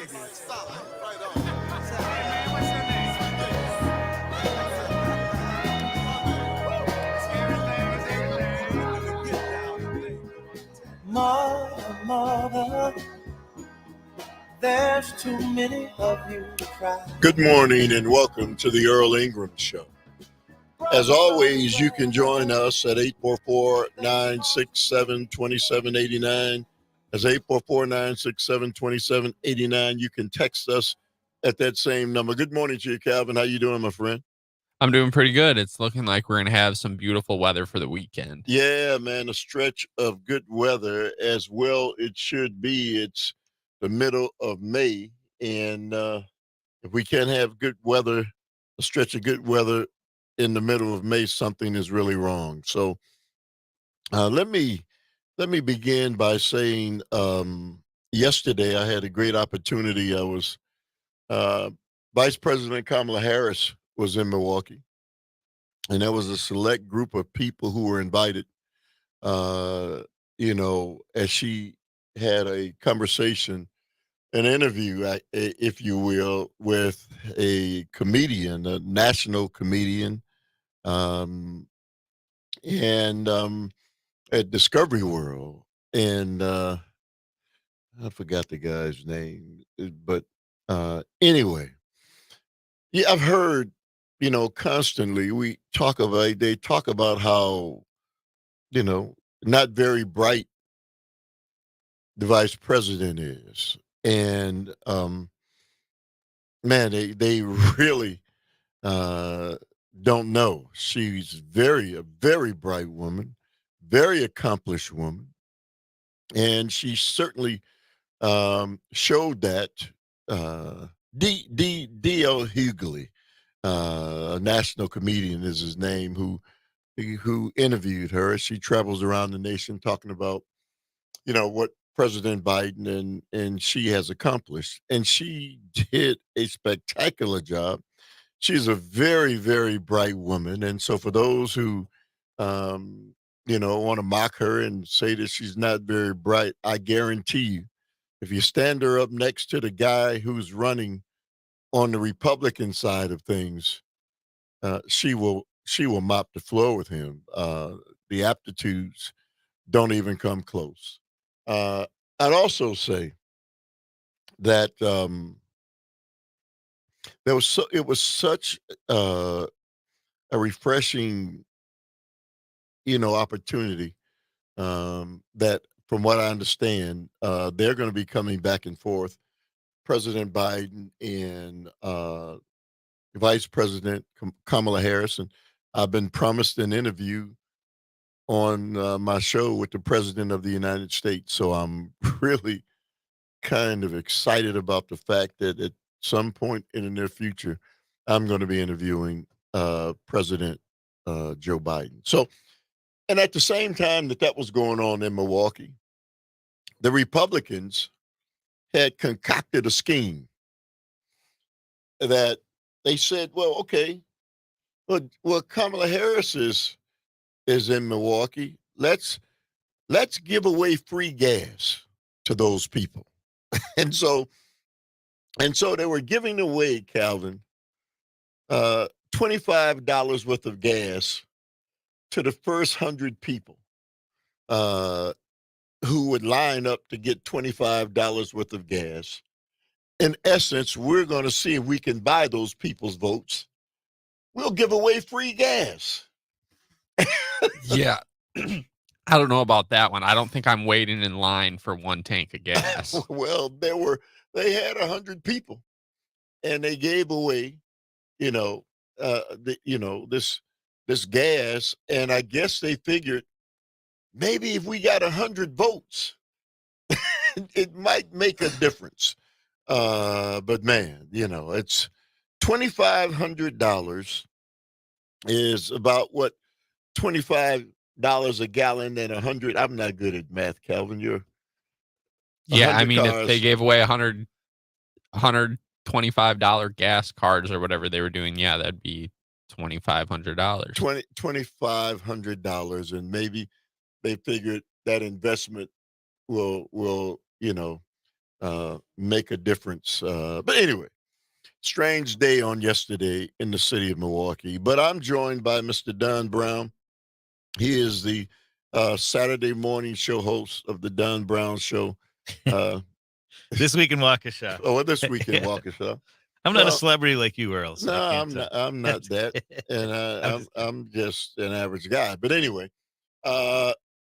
Mother, there's too many of you to cry. Good morning and welcome to the Earl Ingram Show. As always, you can join us at 844-967-2789. That's 844-967-2789. You can text us at that same number. Good morning to you, Calvin. How you doing, my friend? I'm doing pretty good. It's looking like we're going to have some beautiful weather for the weekend. Yeah, man, a stretch of good weather as well it should be. It's the middle of May, and if we can't have good weather, a stretch of good weather in the middle of May, something is really wrong. So let me begin by saying yesterday I had a great opportunity. I was Vice President Kamala Harris was in Milwaukee, and there was a select group of people who were invited. As she had a conversation, an interview, if you will, with a comedian, a national comedian, and at Discovery World. And I forgot the guy's name, but anyway, yeah, I've heard, constantly they talk about how, not very bright the vice president is. And man, they really don't know. She's a very bright woman, very accomplished woman, and she certainly showed that. D.L. Hughley, a national comedian is his name, who interviewed her. She travels around the nation talking about, what President Biden and she has accomplished. And she did a spectacular job. She's a very, very bright woman. And so for those who, want to mock her and say that she's not very bright, I guarantee you, if you stand her up next to the guy who's running on the Republican side of things, she will mop the floor with him. The aptitudes don't even come close. I'd also say that it was such a refreshing, opportunity that, from what I understand, they're going to be coming back and forth, President Biden and Vice President Kamala Harris. And I've been promised an interview on my show with the President of the United States. So I'm really kind of excited about the fact that at some point in the near future, I'm going to be interviewing President Joe Biden. So, and at the same time that was going on in Milwaukee, the Republicans had concocted a scheme that they said, well, okay, well, Kamala Harris is in Milwaukee. Let's give away free gas to those people. And so they were giving away, Calvin, $25 worth of gas to the first 100 people who would line up to get $25 worth of gas. In essence, we're going to see if we can buy those people's votes. We'll give away free gas. Yeah. I don't know about that one. I don't think I'm waiting in line for one tank of gas. Well, they had 100 people, and they gave away, this gas, and I guess they figured maybe if we got 100 votes, it might make a difference. But man, it's $2,500 is about what $25 a gallon and 100. I'm not good at math, Calvin. Yeah, I mean, if they gave away $125 gas cards or whatever they were doing, yeah, that'd be $2,500. $2,500, and maybe they figured that investment will make a difference. But anyway, strange day on yesterday in the city of Milwaukee. But I'm joined by Mr. Don Brown. He is the Saturday morning show host of the Don Brown Show. This week in Waukesha. This week in Waukesha. I'm not a celebrity like you, Earl. So No, I'm not. I'm not that, and I'm just an average guy. But anyway,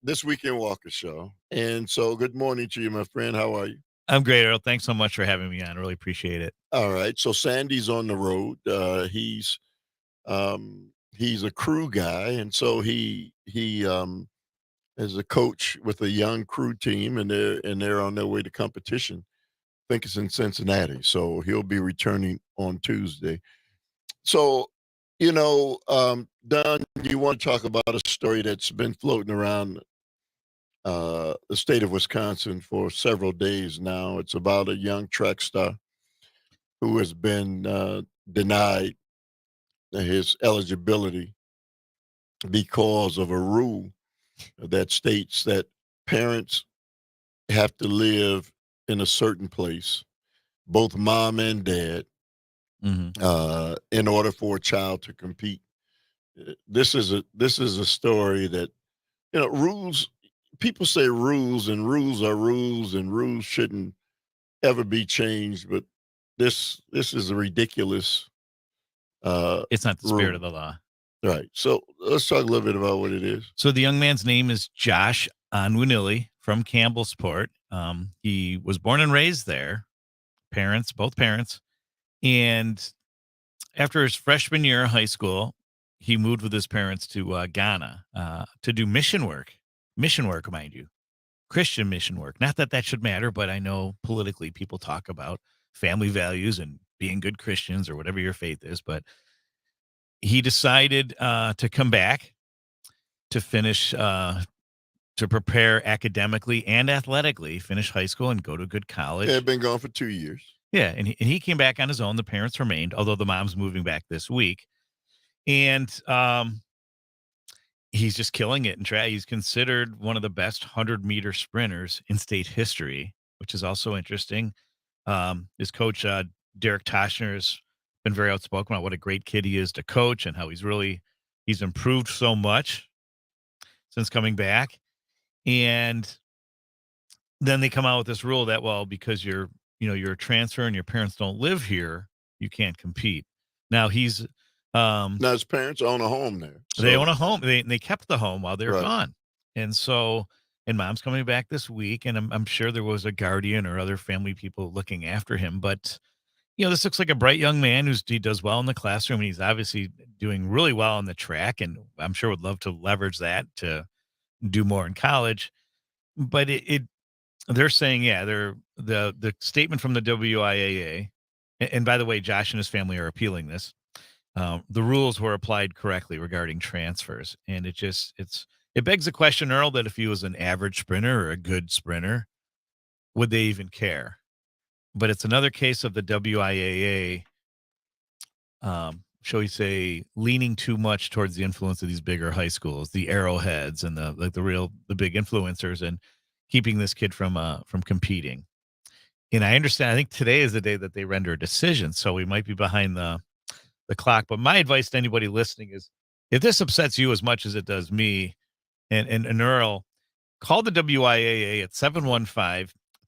this week in Waukesha, and so good morning to you, my friend. How are you? I'm great, Earl. Thanks so much for having me on. Really appreciate it. All right. So Sandy's on the road. He's a crew guy, and so he is a coach with a young crew team, and they're on their way to competition. I think it's in Cincinnati, so he'll be returning on Tuesday. So, Don, you want to talk about a story that's been floating around the state of Wisconsin for several days now. It's about a young track star who has been denied his eligibility because of a rule that states that parents have to live in a certain place, both mom and dad, in order for a child to compete. This is a story that, rules. People say rules, and rules are rules, and rules shouldn't ever be changed. But this is a ridiculous. It's not the spirit rule. of the law. Right. So let's talk a little bit about what it is. So the young man's name is Josh Onwunili from Campbellsport. He was born and raised there. Both parents. And after his freshman year of high school, he moved with his parents to Ghana to do mission work. Mission work, mind you. Christian mission work. Not that should matter, but I know politically people talk about family values and being good Christians or whatever your faith is. But he decided to come back to finish, to prepare academically and athletically, finish high school and go to a good college. They've been gone for 2 years. Yeah, and he came back on his own. The parents remained, although the mom's moving back this week. And he's just killing it in track. He's considered one of the best 100-meter sprinters in state history, which is also interesting. His coach, Derek Toshner, has been very outspoken about what a great kid he is to coach and how he's improved so much since coming back. And then they come out with this rule that, well, because you're a transfer and your parents don't live here, you can't compete. Now he's now his parents own a home there. So they own a home. They kept the home while they're Right. gone. And mom's coming back this week, and I'm sure there was a guardian or other family people looking after him. But this looks like a bright young man he does well in the classroom, and he's obviously doing really well on the track, and I'm sure would love to leverage that to do more in college. But they're saying, the statement from the WIAA, and by the way, Josh and his family are appealing this. The rules were applied correctly regarding transfers, and it begs the question, Earl, that if he was an average sprinter or a good sprinter, would they even care? But it's another case of the WIAA, shall we say, leaning too much towards the influence of these bigger high schools, the Arrowheads and the big influencers, and keeping this kid from competing. And I understand, I think today is the day that they render a decision, so we might be behind the clock. But my advice to anybody listening is, if this upsets you as much as it does me and Earl, call the WIAA at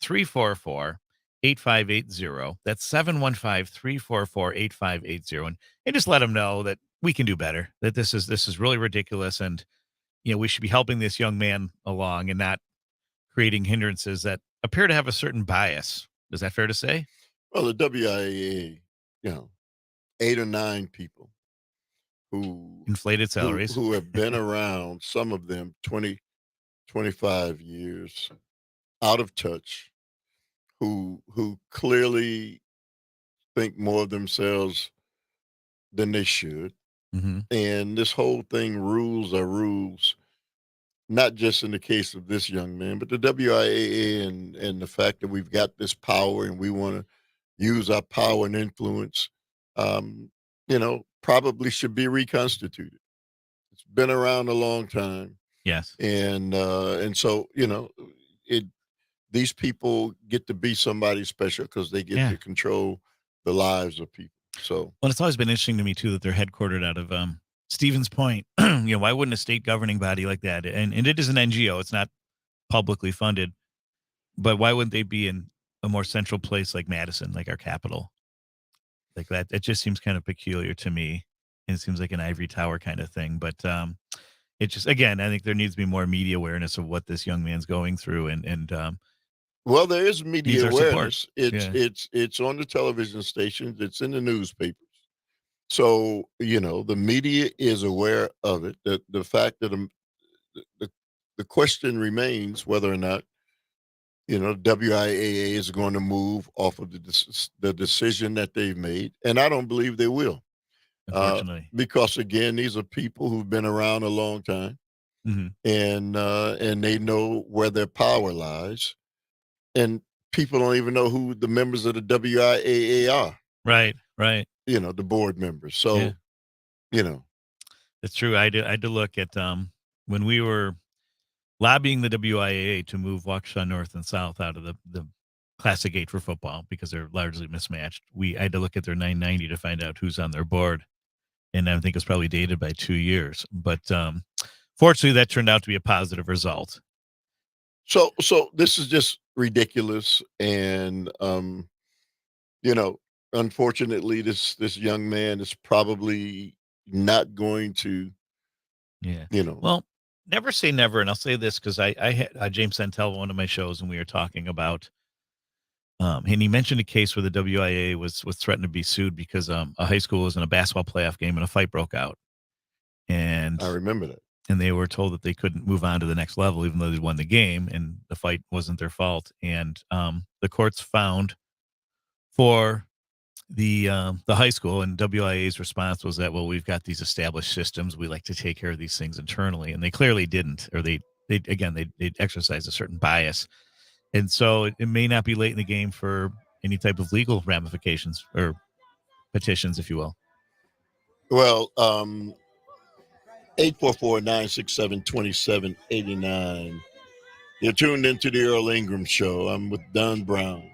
715-344-8580. That's 715-344-8580. And just let them know that we can do better, that this is really ridiculous. And, we should be helping this young man along and not creating hindrances that appear to have a certain bias. Is that fair to say? Well, the WIAA, 8 or 9 people who inflated salaries, who have been around, some of them 20, 25 years, out of touch, who clearly think more of themselves than they should. Mm-hmm. And this whole thing, rules are rules, not just in the case of this young man, but the WIAA and the fact that we've got this power and we want to use our power and influence, probably should be reconstituted. It's been around a long time. Yes. And so, these people get to be somebody special because they get to control the lives of people. So, well, it's always been interesting to me too that they're headquartered out of Stevens Point. Why wouldn't a state governing body like that, and it is an NGO, it's not publicly funded, but why wouldn't they be in a more central place like Madison, like our capital? Like that, it just seems kind of peculiar to me. And it seems like an ivory tower kind of thing. But it just, again, I think there needs to be more media awareness of what this young man's going through, and well, there is media awareness. Support. It's on the television stations. It's in the newspapers. So the media is aware of it. The fact that the question remains whether or not WIAA is going to move off of the decision that they've made, and I don't believe they will. Unfortunately, because again, these are people who've been around a long time, mm-hmm. and they know where their power lies, and people don't even know who the members of the WIAA are. Right. The board members. So, it's true. I had to look at when we were lobbying the WIAA to move Waukesha North and South out of the Classic 8 for football because they're largely mismatched. I had to look at their 990 to find out who's on their board. And I think it's probably dated by 2 years. But fortunately, that turned out to be a positive result. So this is just ridiculous. And, unfortunately, this young man is probably not going to, Well, never say never. And I'll say this because I had James Santel on one of my shows, and we were talking about, and he mentioned a case where the WIA was threatened to be sued because a high school was in a basketball playoff game and a fight broke out. And I remember that. And they were told that they couldn't move on to the next level, even though they'd won the game, and the fight wasn't their fault. And the courts found for the high school, and WIA's response was that, well, we've got these established systems. We like to take care of these things internally. And they clearly didn't, or they exercised a certain bias. And so it may not be late in the game for any type of legal ramifications or petitions, if you will. Well, 844-967-2789. You're tuned into the Earl Ingram Show. I'm with Don Brown.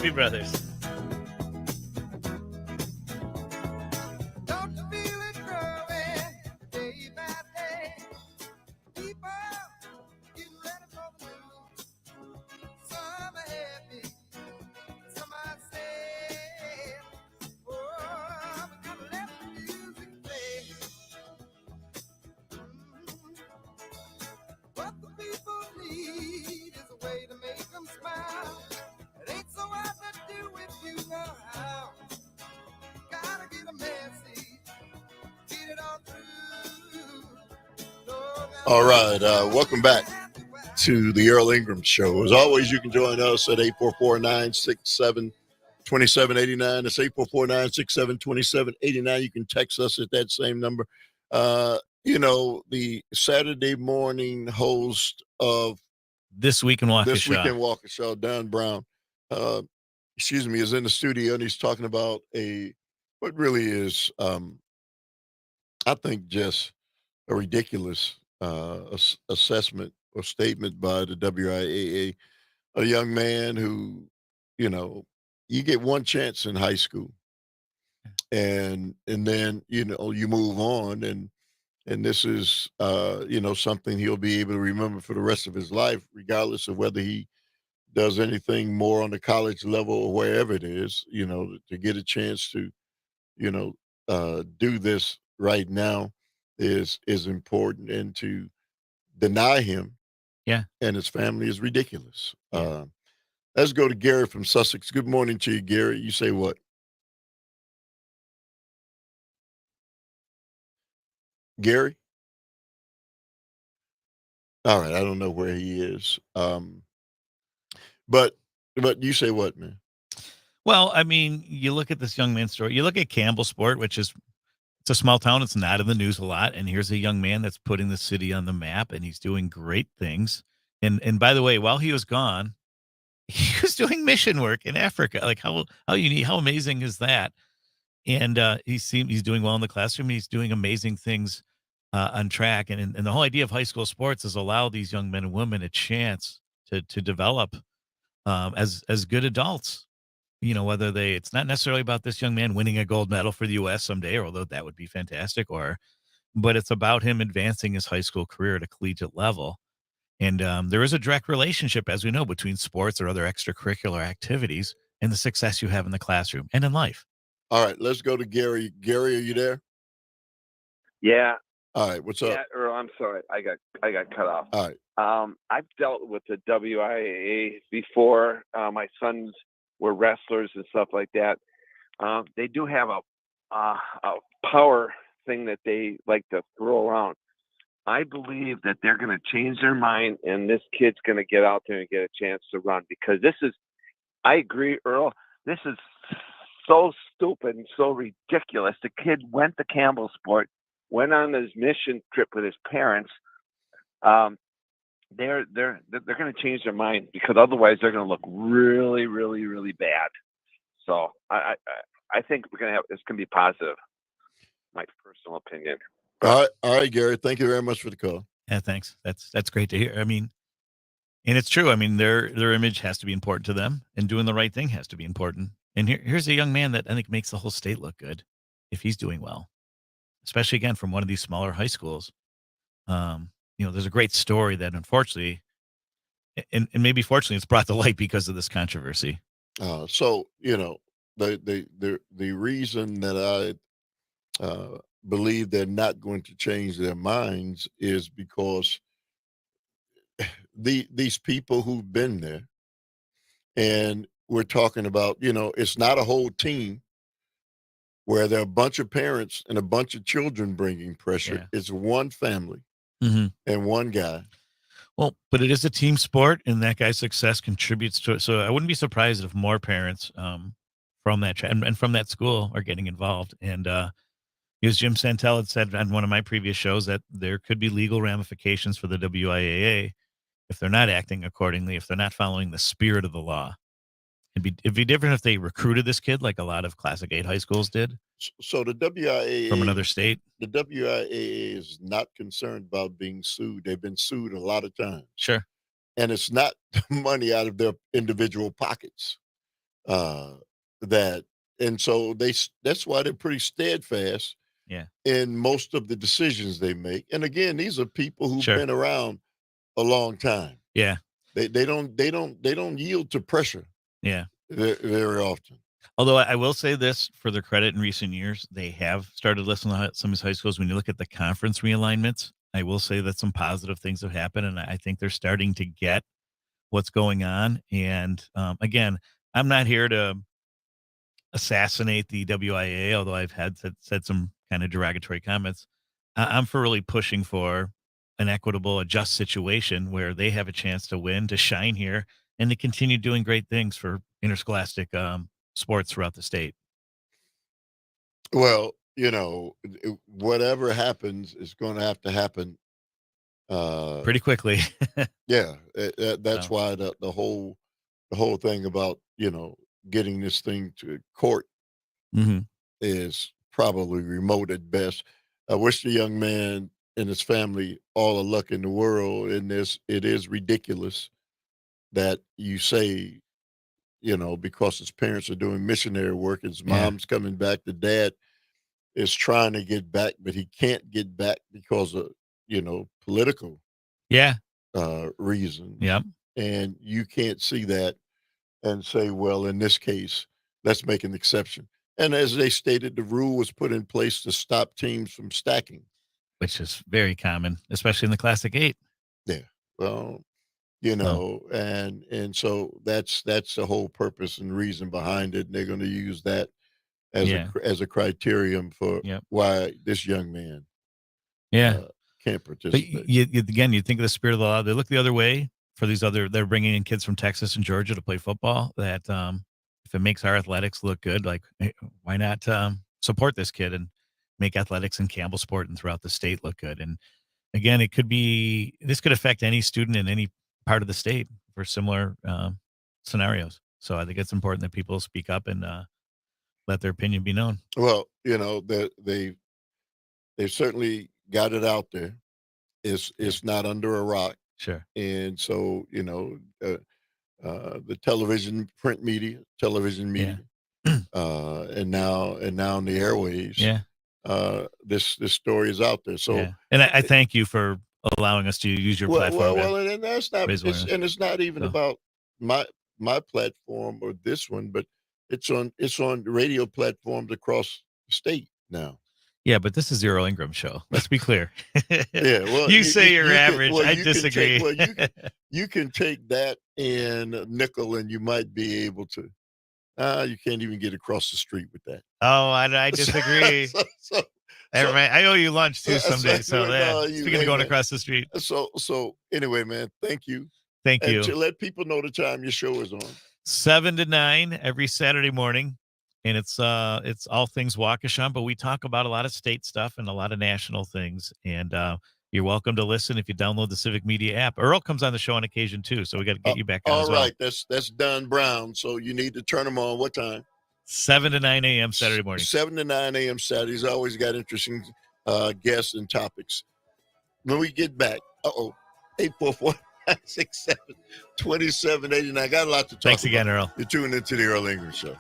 Doobie Brothers. All right, welcome back. to the Earl Ingram Show. As always, you can join us at 844-967-2789. It's 844-967-2789. You can text us at that same number. The Saturday morning host of This Week in Waukesha, Don Brown, is in the studio, and he's talking about what really is, I think, just a ridiculous assessment or statement by the WIAA. A young man who, you get one chance in high school, and then you move on, and this is something he'll be able to remember for the rest of his life, regardless of whether he does anything more on the college level or wherever it is. To get a chance to do this right now is important, and to deny him and his family is ridiculous. Let's go to Gary from Sussex. Good morning to you, Gary. You say what? Gary? All right, I don't know where he is. But you say what, man? Well, I mean, you look at this young man's story. You look at Campbellsport, which is, it's a small town. It's not in the news a lot. And here's a young man that's putting the city on the map, and he's doing great things. And by the way, while he was gone, he was doing mission work in Africa. Like how unique, how amazing is that? And he's doing well in the classroom. He's doing amazing things on track. And the whole idea of high school sports is allow these young men and women a chance to develop as good adults. Whether it's not necessarily about this young man winning a gold medal for the U.S. someday, although that would be fantastic, but it's about him advancing his high school career at a collegiate level. And there is a direct relationship, as we know, between sports or other extracurricular activities and the success you have in the classroom and in life. All right, let's go to Gary. Gary, are you there? Yeah. All right, what's up? Yeah, Earl, I'm sorry. I got cut off. All right. I've dealt with the WIAA before. My sons were wrestlers and stuff like that. They do have a power thing that they like to throw around. I believe that they're going to change their mind, and this kid's going to get out there and get a chance to run, because I agree, Earl, this is so stupid and so ridiculous. The kid went to Campbellsport, went on his mission trip with his parents. They're going to change their mind, because otherwise they're going to look really, really, really bad. So I think it's going to be positive. My personal opinion. All right, Gary. Thank you very much for the call. Yeah, thanks. That's great to hear. I mean, and it's true. I mean, their image has to be important to them, and doing the right thing has to be important. And here's a young man that I think makes the whole state look good if he's doing well, especially again from one of these smaller high schools. There's a great story that unfortunately, and maybe fortunately, it's brought to light because of this controversy. The reason that I believe they're not going to change their minds is because these people who've been there, and we're talking about, it's not a whole team where there are a bunch of parents and a bunch of children bringing pressure. Yeah. It's one family and one guy. Well, but it is a team sport, and that guy's success contributes to it. So I wouldn't be surprised if more parents from that and from that school are getting involved. And as Jim Santel had said on one of my previous shows, that there could be legal ramifications for the WIAA if they're not acting accordingly, if they're not following the spirit of the law. It'd be different if they recruited this kid like a lot of Classic 8 high schools did. So the WIAA from another state, the WIAA is not concerned about being sued. They've been sued a lot of times. Sure. And it's not money out of their individual pockets. And so that's why they're pretty steadfast in most of the decisions they make. And again, these are people who've been around a long time. Yeah. They don't yield to pressure. Yeah. Very often. Although I will say this, for their credit, in recent years, they have started listening to some of these high schools. When you look at the conference realignments, I will say that some positive things have happened, and I think they're starting to get what's going on. And again, I'm not here to assassinate the WIA, although I've said some kind of derogatory comments. I'm for really pushing for an equitable, a just situation where they have a chance to win, to shine here, and to continue doing great things for interscholastic sports throughout the state. Well, whatever happens is going to have to happen. Pretty quickly. Yeah, that's So. why the whole thing about getting this thing to court Mhm. is probably remote at best. I wish the young man and his family all the luck in the world. And it is ridiculous that you say, because his parents are doing missionary work, his Yeah. mom's coming back, the dad is trying to get back, but he can't get back because of, political Yeah. reasons. Yep. And you can't see that and say, well, in this case, let's make an exception. And as they stated, the rule was put in place to stop teams from stacking. Which is very common, especially in the Classic 8. Yeah. Well, So. and so that's the whole purpose and reason behind it. And they're going to use that as Yeah. a criterion for Yep. why this young man Yeah. can't But participate. again, you think of the spirit of the law. They look the other way for these they're bringing in kids from Texas and Georgia to play football. That if it makes our athletics look good, like hey, why not support this kid and make athletics in Campbell Sport and throughout the state look good? And again, this could affect any student in any part of the state for similar scenarios. So I think it's important that people speak up and let their opinion be known. Well, they certainly got it out there. It's not under a rock. Sure. And so, the print media, television media, Yeah. and now on the airways, Yeah. this story is out there. So, yeah. And I thank you for allowing us to use your platform. and that's not, raise awareness. it's not even So. about my platform or this one, but it's on radio platforms across the state now. Yeah, but this is the Earl Ingram Show. Let's be clear. Yeah, well, you say you're average. I you can disagree. you can take that and a nickel, and you might be able to. You can't even get across the street with that. Oh, I disagree. So, I owe you lunch too someday. So no, speaking of going across the street. So anyway, man, thank you. Thank you. And to let people know the time your show is on. 7 to 9 every Saturday morning. And it's all things Waukesha, but we talk about a lot of state stuff and a lot of national things. And you're welcome to listen if you download the Civic Media app. Earl comes on the show on occasion too, so we got to get you back on as well. All right, that's Don Brown. So you need to turn them on. What time? 7 to 9 a.m. Saturday morning. 7 to 9 a.m. Saturday. He's always got interesting guests and topics. When we get back, 844-967-2789. Got a lot to talk Thanks about. again, Earl. You're tuning into the Earl Ingram Show.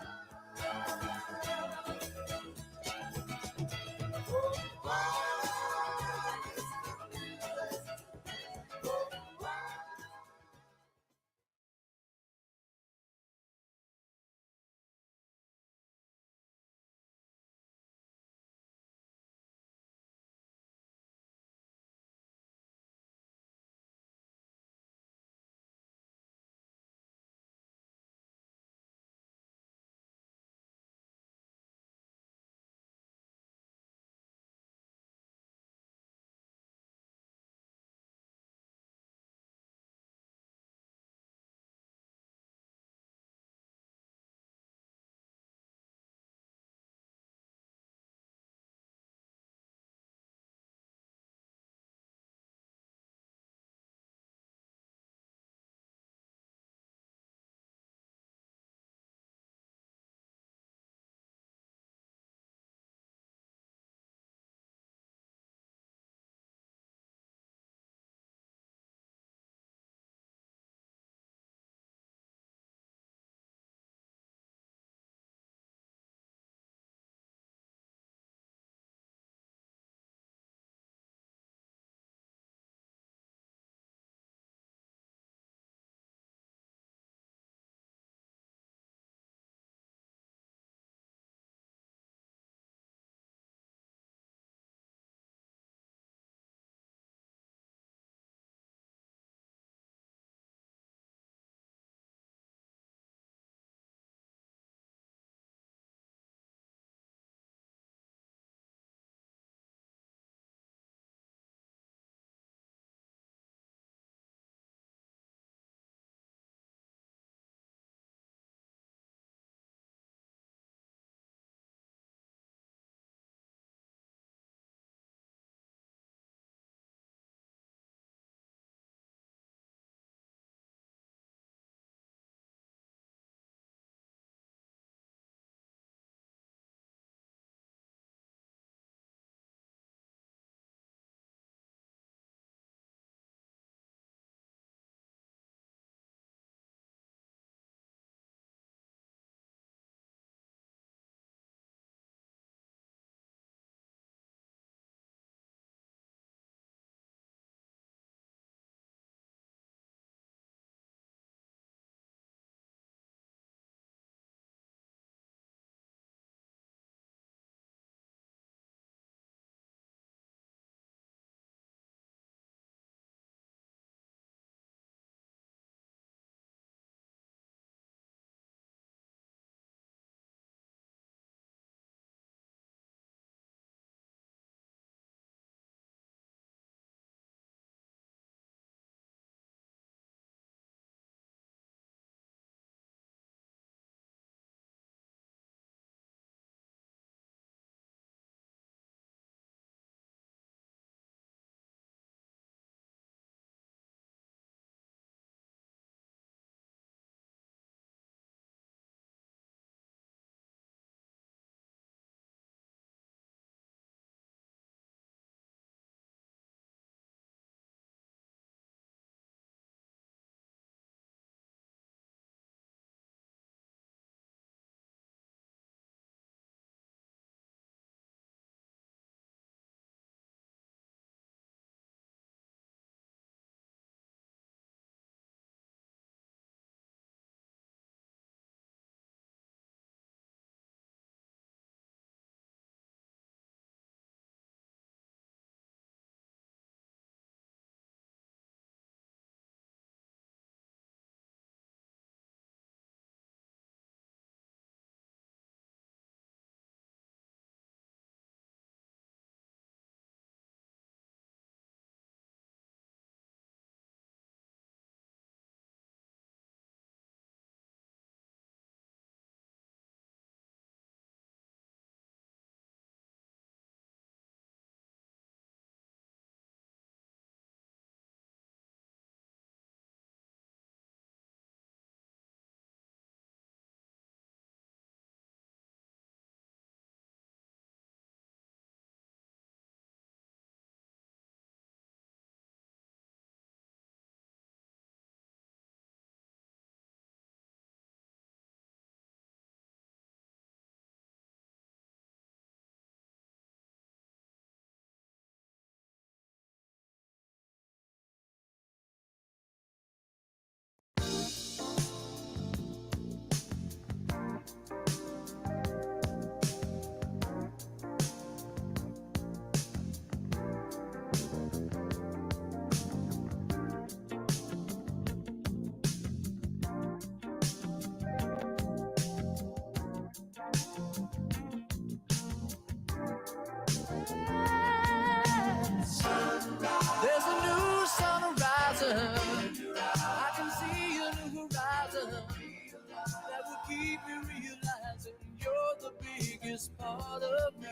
biggest part of me.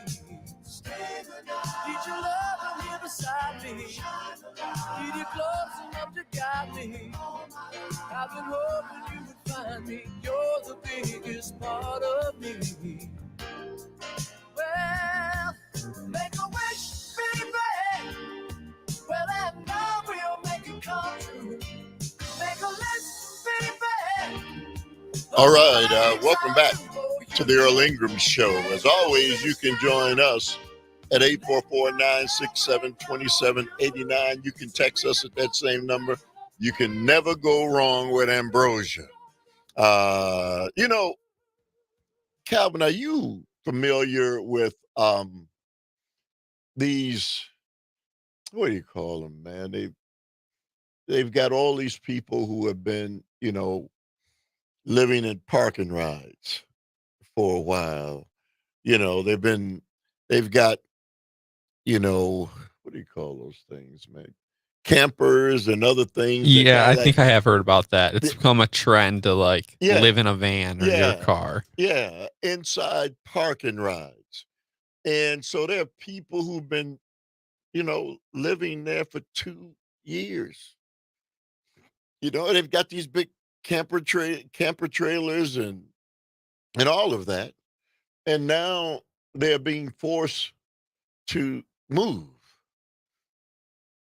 Stay the night. Need your love and here beside me. Need you close enough to guide me. I've been hoping you would find me. You're the biggest part of me. Well, make a wish, baby. Well, and now we'll make it come true. Make a list, baby. All right, welcome back to the Earl Ingram Show. As always, you can join us at 844-967-2789. You can text us at that same number. You can never go wrong with ambrosia. Calvin, are you familiar with these, what do you call them, man? They've got all these people who have been, living in parking rides for a while. They've got, what do you call those things, man? Campers and other things. Yeah, I think I have heard about that. It's become a trend to Yeah. live in a van or your car. Yeah, inside parking rides. And so there are people who've been, living there for 2 years. They've got these big camper trailers and all of that. And now they're being forced to move.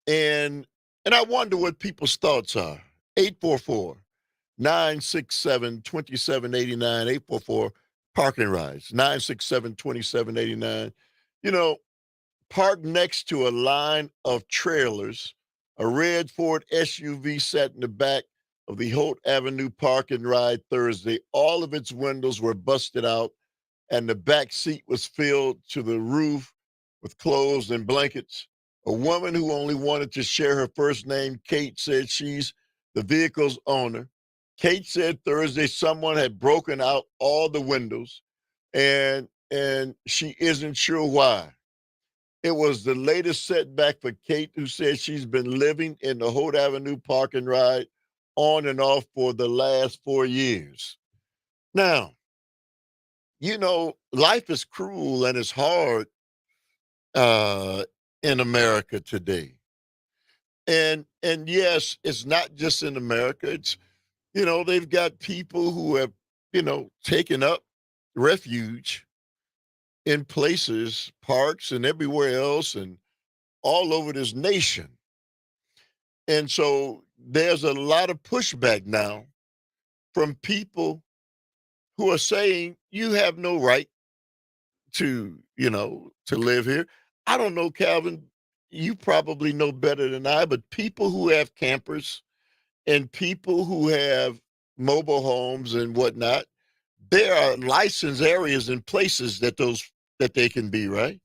And I wonder what people's thoughts are. 844-967-2789, 844 parking rides, 967-2789. Parked next to a line of trailers, a red Ford SUV sat in the back of the Holt Avenue parking ride Thursday. All of its windows were busted out, and the back seat was filled to the roof with clothes and blankets. A woman who only wanted to share her first name, Kate, said she's the vehicle's owner. Kate said Thursday someone had broken out all the windows, and she isn't sure why. It was the latest setback for Kate, who said she's been living in the Holt Avenue parking ride on and off for the last 4 years. Now, life is cruel and it's hard in America today. And yes, it's not just in America. It's, they've got people who have, taken up refuge in places, parks and everywhere else and all over this nation. And so there's a lot of pushback now from people who are saying you have no right to live here. I don't know, Calvin, you probably know better than I, but people who have campers and people who have mobile homes and whatnot, there are licensed areas and places that they can be, right?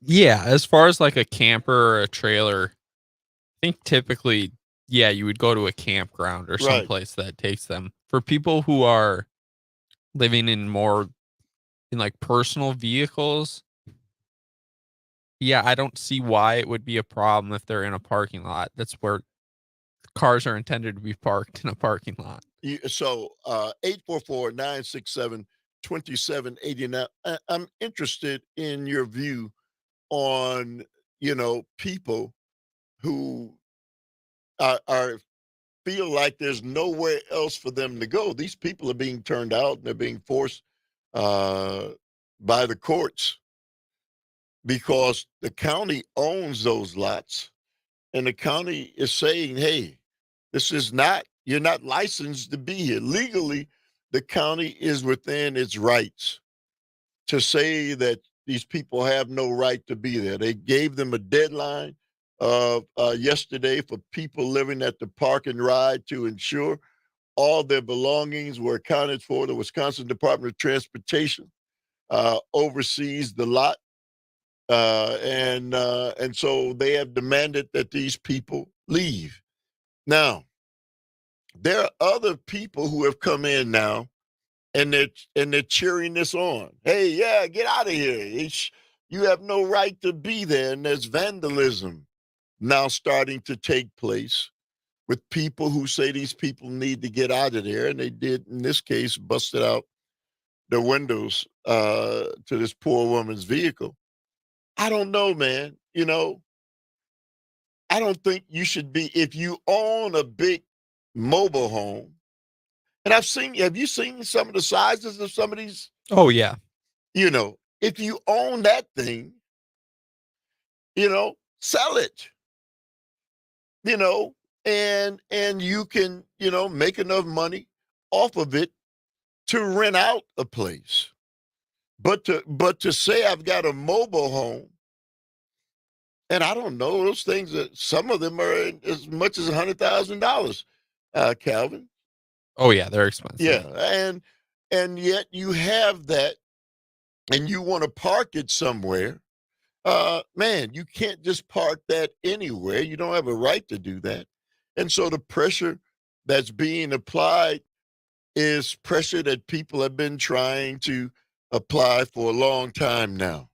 Yeah, as far as like a camper or a trailer, I think typically, yeah, you would go to a campground or Right. someplace that takes them. For people who are living in like personal vehicles, yeah, I don't see why it would be a problem if they're in a parking lot. That's where cars are intended to be parked, in a parking lot. So 844-967-2789. I'm interested in your view on, people who are feel like there's nowhere else for them to go. These people are being turned out and they're being forced by the courts because the county owns those lots, and the county is saying, hey, you're not licensed to be here. Legally, the county is within its rights to say that these people have no right to be there. They gave them a deadline of yesterday for people living at the park and ride to ensure all their belongings were accounted for. The Wisconsin Department of Transportation oversees the lot. And so they have demanded that these people leave. Now, there are other people who have come in now, and they're cheering this on. Hey, yeah, get out of here! You have no right to be there. And there's vandalism now starting to take place with people who say these people need to get out of there, and they did in this case busted out the windows to this poor woman's vehicle. I don't know, man. I don't think you should be, if you own a big mobile home. And have you seen some of the sizes of some of these? Oh yeah. If you own that thing, sell it, and you can, make enough money off of it to rent out a place. But to say I've got a mobile home, and I don't know, those things, that some of them are as much as $100,000, Calvin. Oh yeah, they're expensive. Yeah, and yet you have that, and you want to park it somewhere. Man, you can't just park that anywhere. You don't have a right to do that. And so the pressure that's being applied is pressure that people have been trying to apply for a long time now.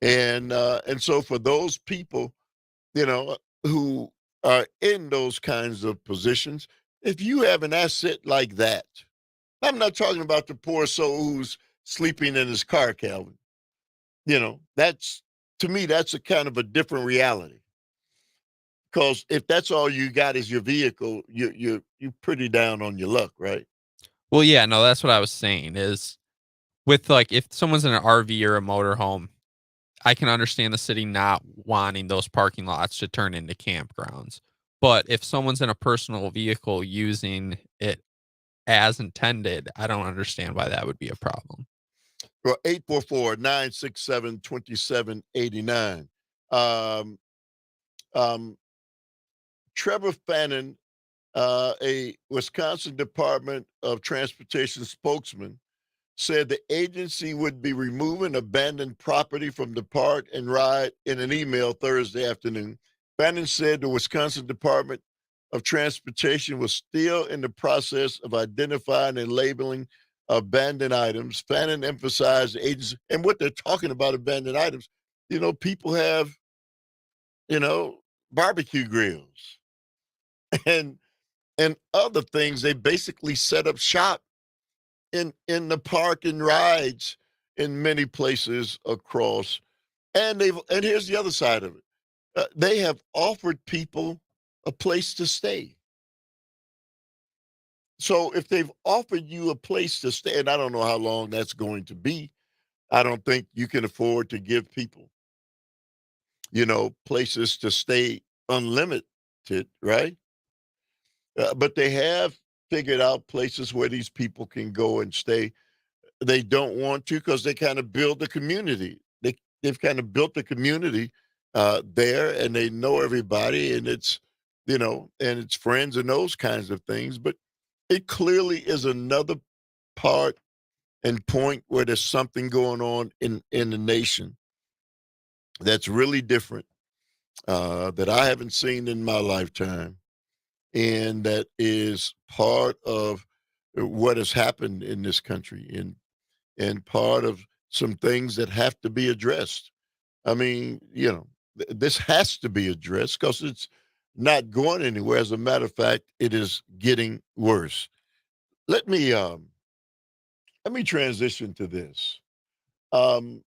And so for those people, who are in those kinds of positions, if you have an asset like that, I'm not talking about the poor soul who's sleeping in his car, Calvin. That's, to me, that's a kind of a different reality. Because if that's all you got is your vehicle, you're pretty down on your luck, right? Well, yeah, no, that's what I was saying is with like if someone's in an RV or a motorhome, I can understand the city not wanting those parking lots to turn into campgrounds. But if someone's in a personal vehicle using it as intended, I don't understand why that would be a problem. Well, 844-967-2789. Trevor Fannin, a Wisconsin Department of Transportation spokesman, said the agency would be removing abandoned property from the park and ride in an email Thursday afternoon. Fannin said the Wisconsin Department of Transportation was still in the process of identifying and labeling abandoned items. Fannin emphasized the agency, and what they're talking about abandoned items, people have, barbecue grills and other things. They basically set up shop in the park and rides in many places across. And here's the other side of it. They have offered people a place to stay. So if they've offered you a place to stay, and I don't know how long that's going to be, I don't think you can afford to give people, places to stay unlimited, right? But they have figured out places where these people can go and stay. They don't want to because they kind of build a community. They've kind of built a community there, and they know everybody, and it's, and it's friends and those kinds of things. But it clearly is another part and point where there's something going on in the nation that's really different, that I haven't seen in my lifetime, and that is part of what has happened in this country, and part of some things that have to be addressed. I mean, this has to be addressed because it's not going anywhere. As a matter of fact, it is getting worse. Let me transition to this. Um,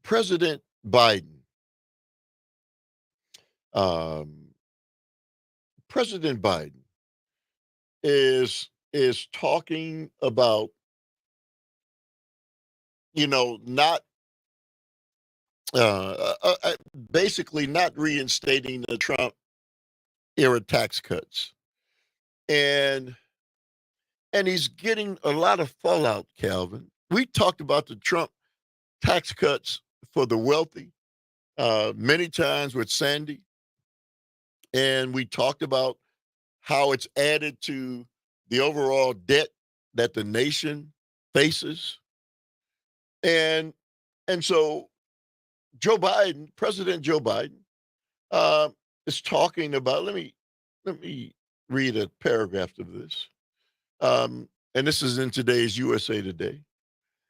President Biden, um, President Biden is talking about, not basically not reinstating the Trump era tax cuts, and he's getting a lot of fallout. Calvin, we talked about the Trump tax cuts for the wealthy many times with Sandy, and we talked about how it's added to the overall debt that the nation faces, and so President Joe Biden, uh, is talking about. Let me read a paragraph of this, and this is in today's USA Today.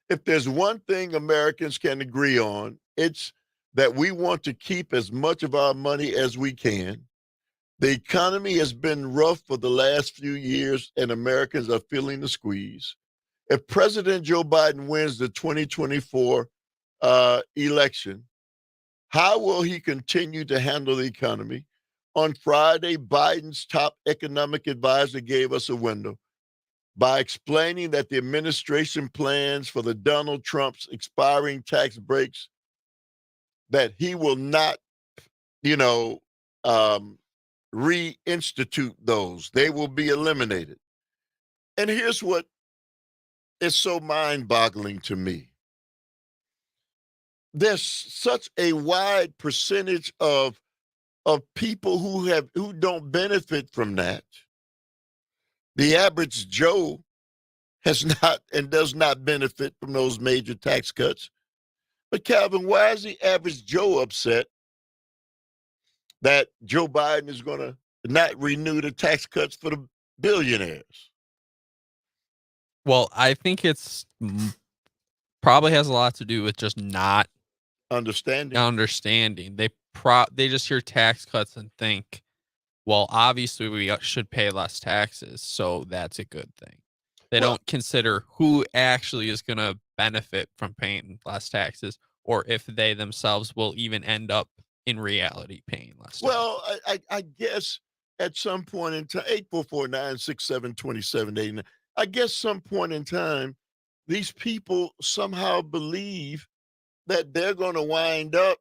If there's one thing Americans can agree on, it's that we want to keep as much of our money as we can, The economy has been rough for the last few years, and Americans are feeling the squeeze. If President Joe Biden wins the 2024 election, how will he continue to handle the economy? On Friday, Biden's top economic advisor gave us a window by explaining that the administration plans for the Donald Trump's expiring tax breaks, that he will not, reinstitute those. They will be eliminated. And here's what is so mind-boggling to me. There's such a wide percentage of people who don't benefit from that. The average Joe has not and does not benefit from those major tax cuts. But Calvin, why is the average Joe upset that Joe Biden is going to not renew the tax cuts for the billionaires? Well, I think it's probably has a lot to do with just not understanding. They just hear tax cuts and think, well, obviously we should pay less taxes, so that's a good thing. They don't consider who actually is going to benefit from paying less taxes, or if they themselves will even end up in reality paying less taxes. Well, I guess at some point in time, 844-967-2789, I guess some point in time, these people somehow believe that they're going to wind up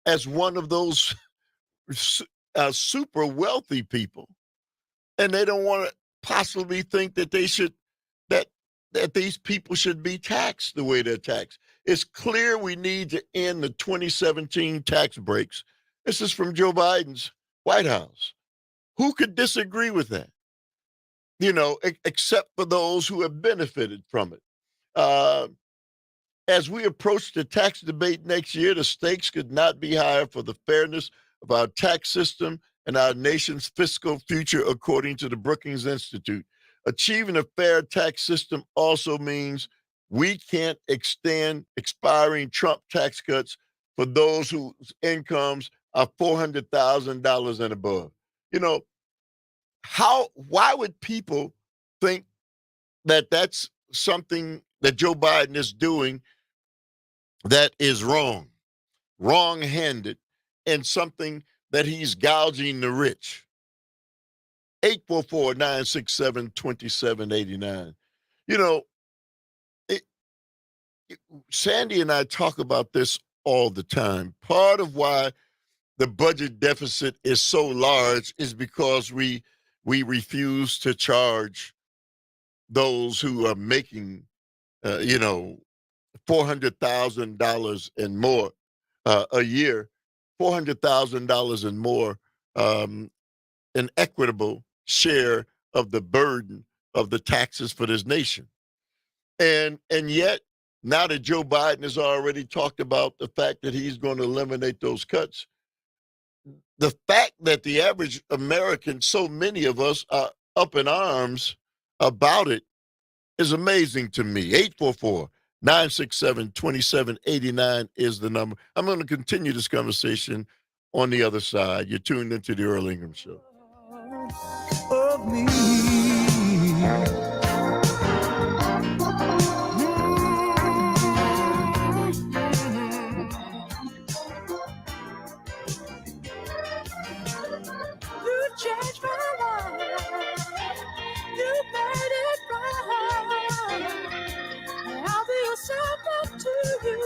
as one of those super wealthy people. And they don't want to possibly think that they should, that these people should be taxed the way they're taxed. It's clear we need to end the 2017 tax breaks. This is from Joe Biden's White House. Who could disagree with that? Except for those who have benefited from it. As we approach the tax debate next year, the stakes could not be higher for the fairness of our tax system and our nation's fiscal future, according to the Brookings Institute. Achieving a fair tax system also means we can't extend expiring Trump tax cuts for those whose incomes are $400,000 and above. Why would people think that that's something that Joe Biden is doing that is wrong-handed, and something that he's gouging the rich? 844-967-2789. Sandy and I talk about this all the time. Part of why the budget deficit is so large is because we refuse to charge those who are making, $400,000 and more a year, $400,000 and more, an equitable share of the burden of the taxes for this nation. And yet, now that Joe Biden has already talked about the fact that he's going to eliminate those cuts, the fact that the average American, so many of us, are up in arms about it is amazing to me. 844-967-2789 is the number. I'm going to continue this conversation on the other side. You're tuned into the Earl Ingram Show. Of me. You changed my life. You made it right. I'll be a servant to you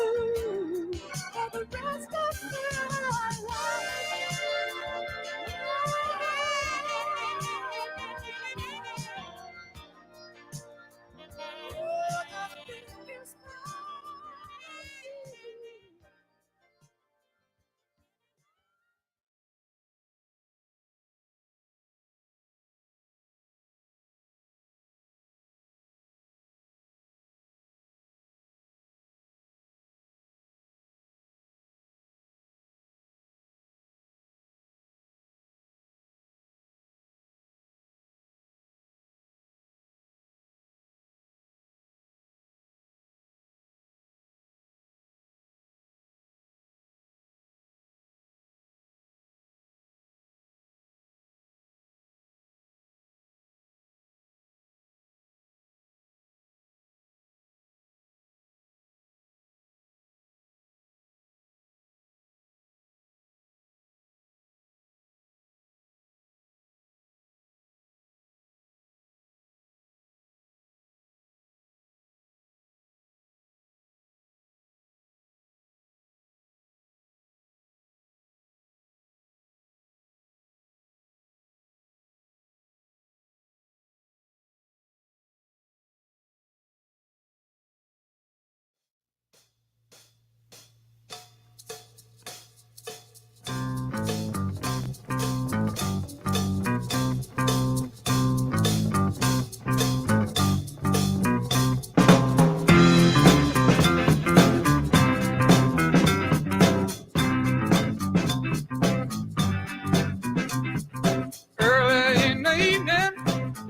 for the rest of my life.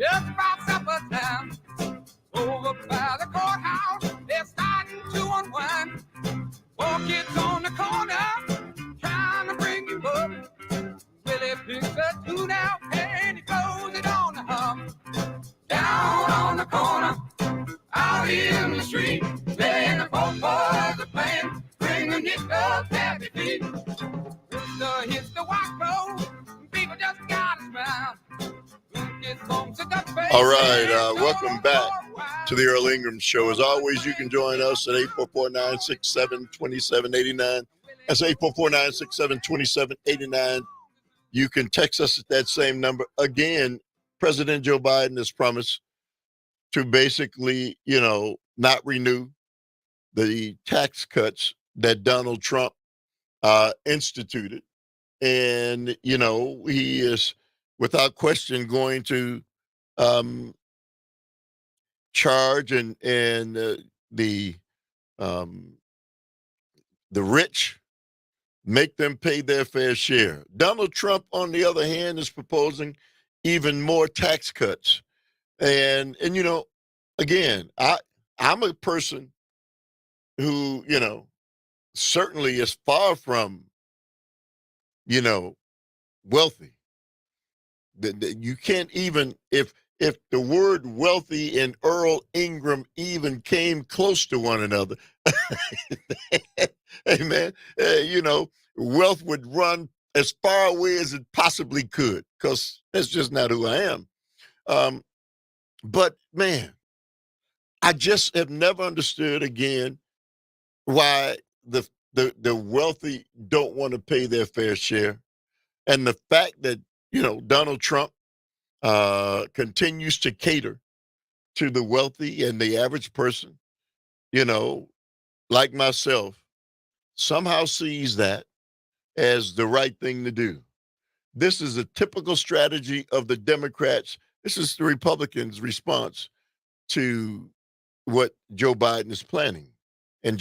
Just about supper time. Over by the courthouse, they're starting to unwind. 4 kids on the corner, trying to bring you up. Willie picks a tune out and he throws it on the hum. Down on the corner, out in the street, playing the folk boys are playing, bring the nickel happy feet. Rooster hits the white road, people just gotta smile. All right, welcome back to the Earl Ingram Show. As always, you can join us at 844-967-2789. That's 844-967-2789. You can text us at that same number. Again, President Joe Biden has promised to basically, not renew the tax cuts that Donald Trump instituted. And, he is without question going to charge and the rich, make them pay their fair share. Donald Trump, on the other hand, is proposing even more tax cuts. And again, I'm a person who, certainly is far from, wealthy. You can't even, if the word wealthy and Earl Ingram even came close to one another, hey man, wealth would run as far away as it possibly could, because that's just not who I am. But man, I just have never understood again why the wealthy don't want to pay their fair share, and the fact that Donald Trump continues to cater to the wealthy and the average person, like myself, somehow sees that as the right thing to do. This is a typical strategy of the Democrats. This is the Republicans' response to what Joe Biden is planning, and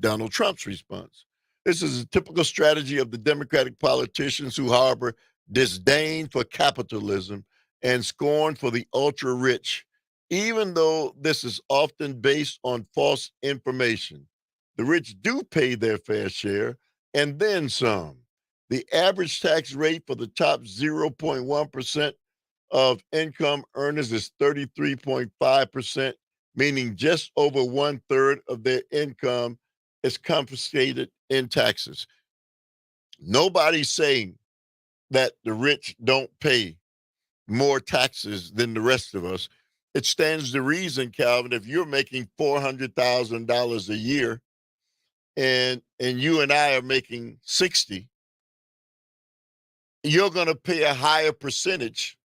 Donald Trump's response. This is a typical strategy of the Democratic politicians who harbor disdain for capitalism and scorn for the ultra-rich, even though this is often based on false information. The rich do pay their fair share, and then some. The average tax rate for the top 0.1% of income earners is 33.5%, meaning just over 1/3 of their income is confiscated in taxes. Nobody's saying that the rich don't pay more taxes than the rest of us. It stands to reason, Calvin, if you're making $400,000 a year and you and I are making 60, you're going to pay a higher percentage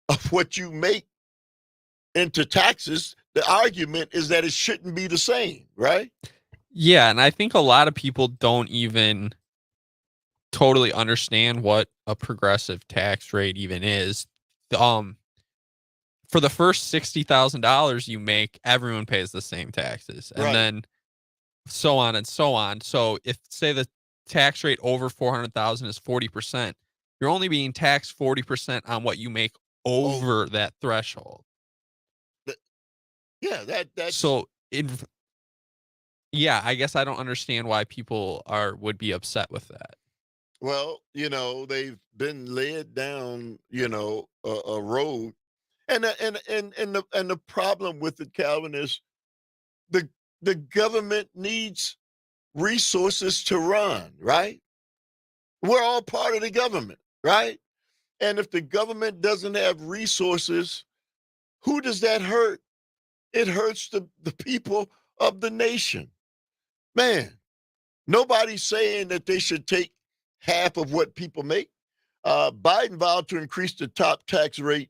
of what you make into taxes. The argument is that it shouldn't be the same, right? Yeah, and I think a lot of people don't even totally understand what a progressive tax rate even is. For the first $60,000 you make, everyone pays the same taxes, and Right. then so on and so on. So if, say, the tax rate over 400,000 is 40%, you're only being taxed 40% on what you make over that threshold. Yeah, that's so yeah, I guess I don't understand why people would be upset with that. well, they've been led down, a road, and the problem with it, Calvin, is the government needs resources to run, right? We're all part of the government, right? And if the government doesn't have resources, who does that hurt? It hurts the people of the nation. Man, nobody's saying that they should take half of what people make. Biden vowed to increase the top tax rate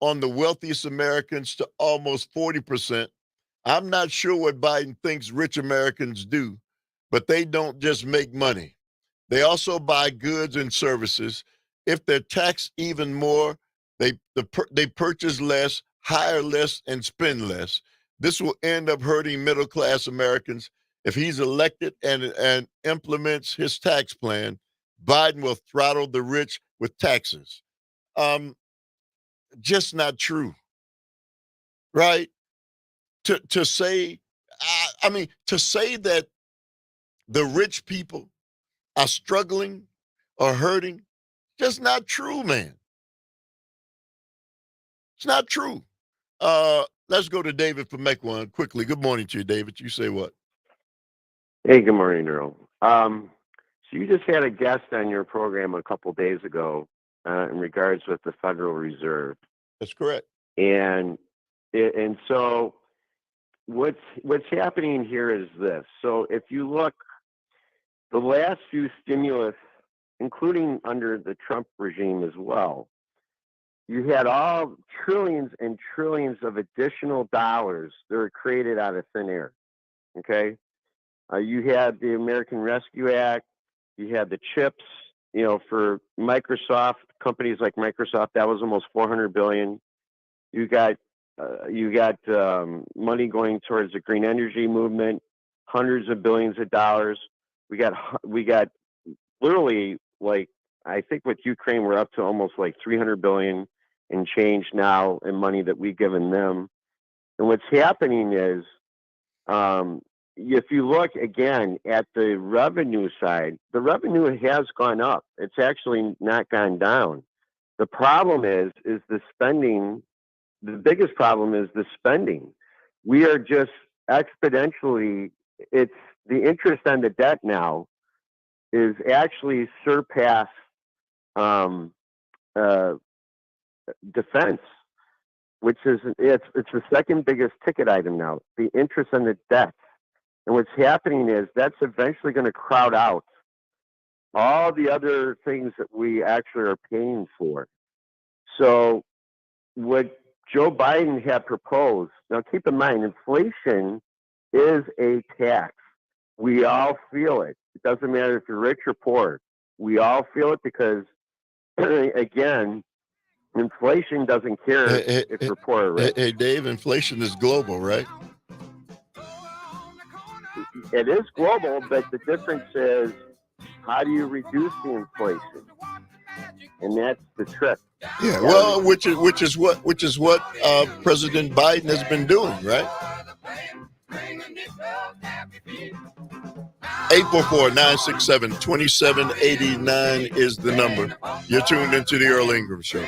on the wealthiest Americans to almost 40%. I'm not sure what Biden thinks rich Americans do, but they don't just make money. They also buy goods and services. If they're taxed even more, they purchase less, hire less, and spend less. This will end up hurting middle-class Americans. If he's elected and implements his tax plan, Biden will throttle the rich with taxes. Just not true. right? To say, I mean, to say that the rich people are struggling or hurting, just not true, man. It's not true. Let's go to David from Mequon quickly. Good morning to you, David. You say what? Hey, good morning, Earl. So you just had a guest on your program a couple days ago in regards with the Federal Reserve, That's correct. and so what's happening here is this. So if you look, the last few stimulus, including under the Trump regime as well, you had all trillions and trillions of additional dollars that were created out of thin air. Okay, you had the American Rescue Act. You had the chips, for Microsoft, companies like Microsoft, that was almost 400 billion. You got money going towards the green energy movement, hundreds of billions of dollars. We got literally, like, I think with Ukraine we're up to almost like 300 billion in change now in money that we've given them. And what's happening is, if you look again at the revenue side, the revenue has gone up. It's actually not gone down. The problem is the spending. The biggest problem is the spending. We are just exponentially. It's the interest on the debt now is actually surpassed uh, defense, which is it's the second biggest ticket item now. The interest on the debt. And what's happening is that's eventually going to crowd out all the other things that we actually are paying for. So what Joe Biden had proposed, now keep in mind, inflation is a tax. We all feel it. It doesn't matter if you're rich or poor. We all feel it because, again, inflation doesn't care if you're poor or rich. Hey, Dave, inflation is global, right? It is global, but the difference is, how do you reduce the inflation? And that's the trick. Yeah, well, which is what President Biden has been doing, right? 844-967-2789 is the number. You're tuned into the Earl Ingram Show.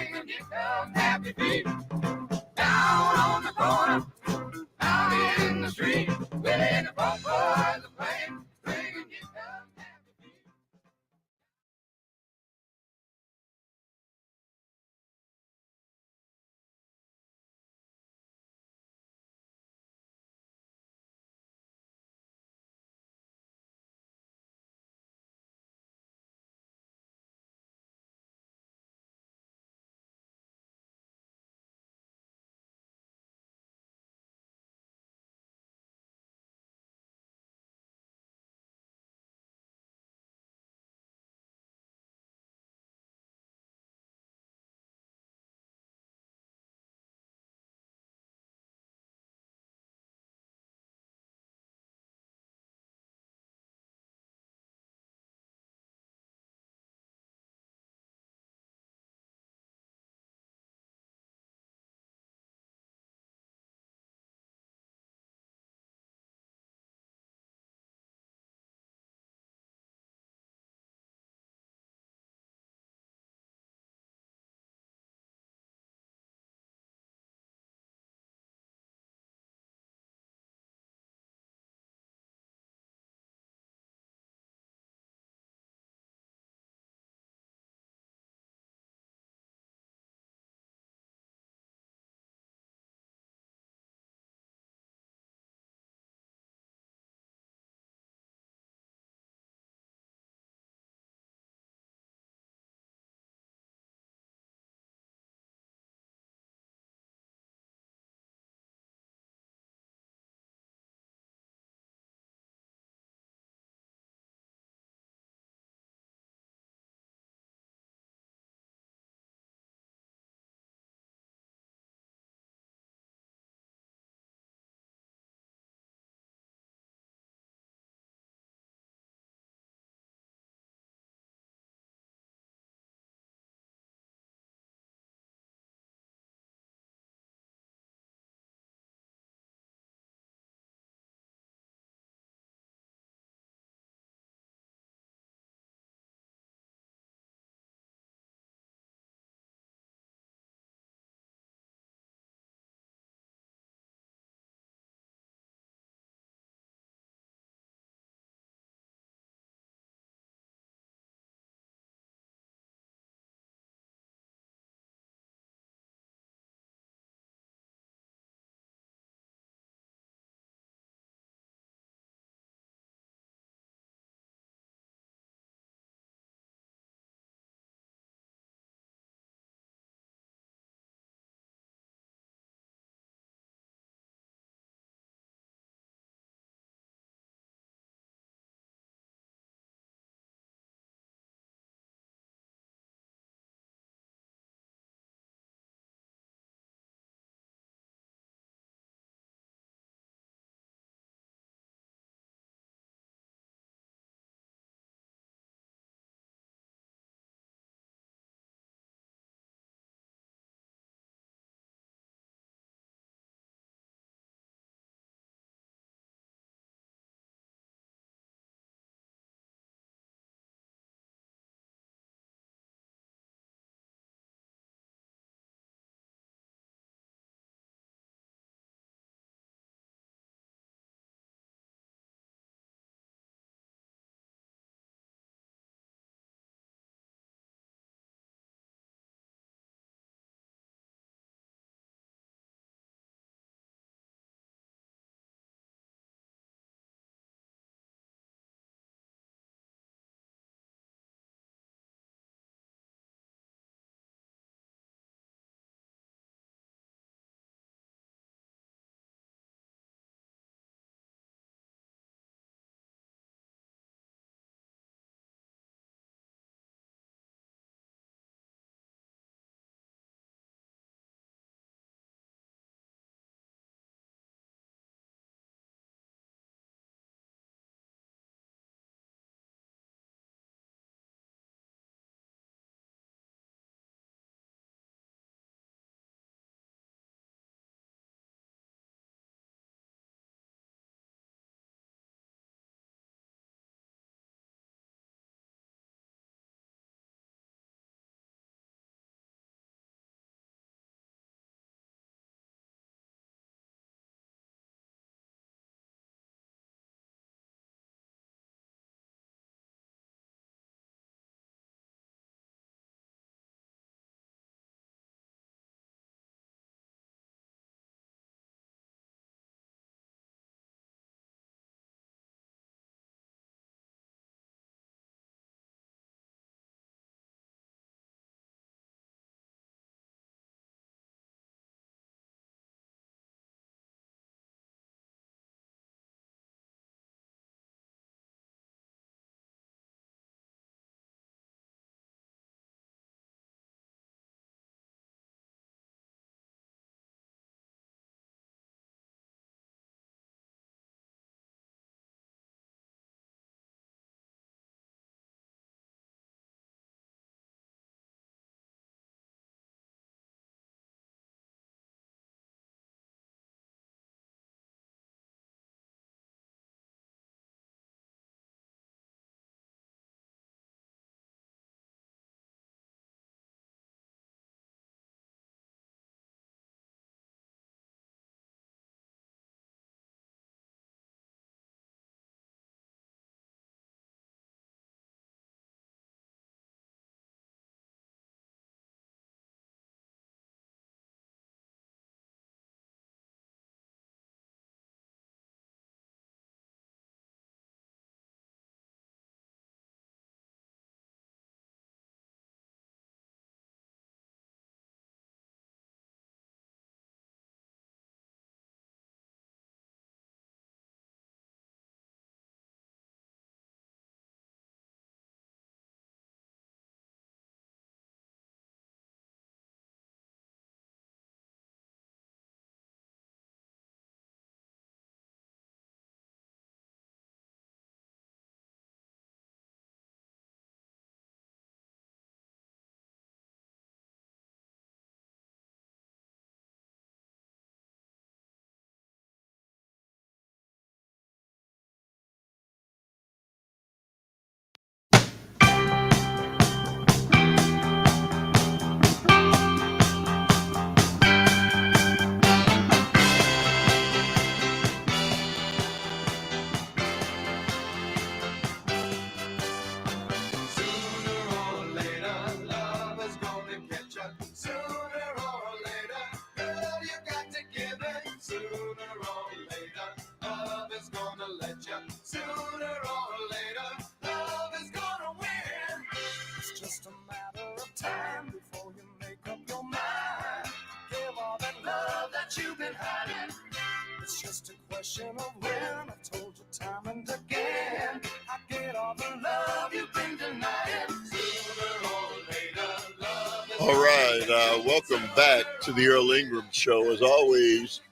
just a question of when. I've told you time and again, I get all the love you've been denying. Sooner or later, love is All right, welcome back to the Earl Ingram Show. As always,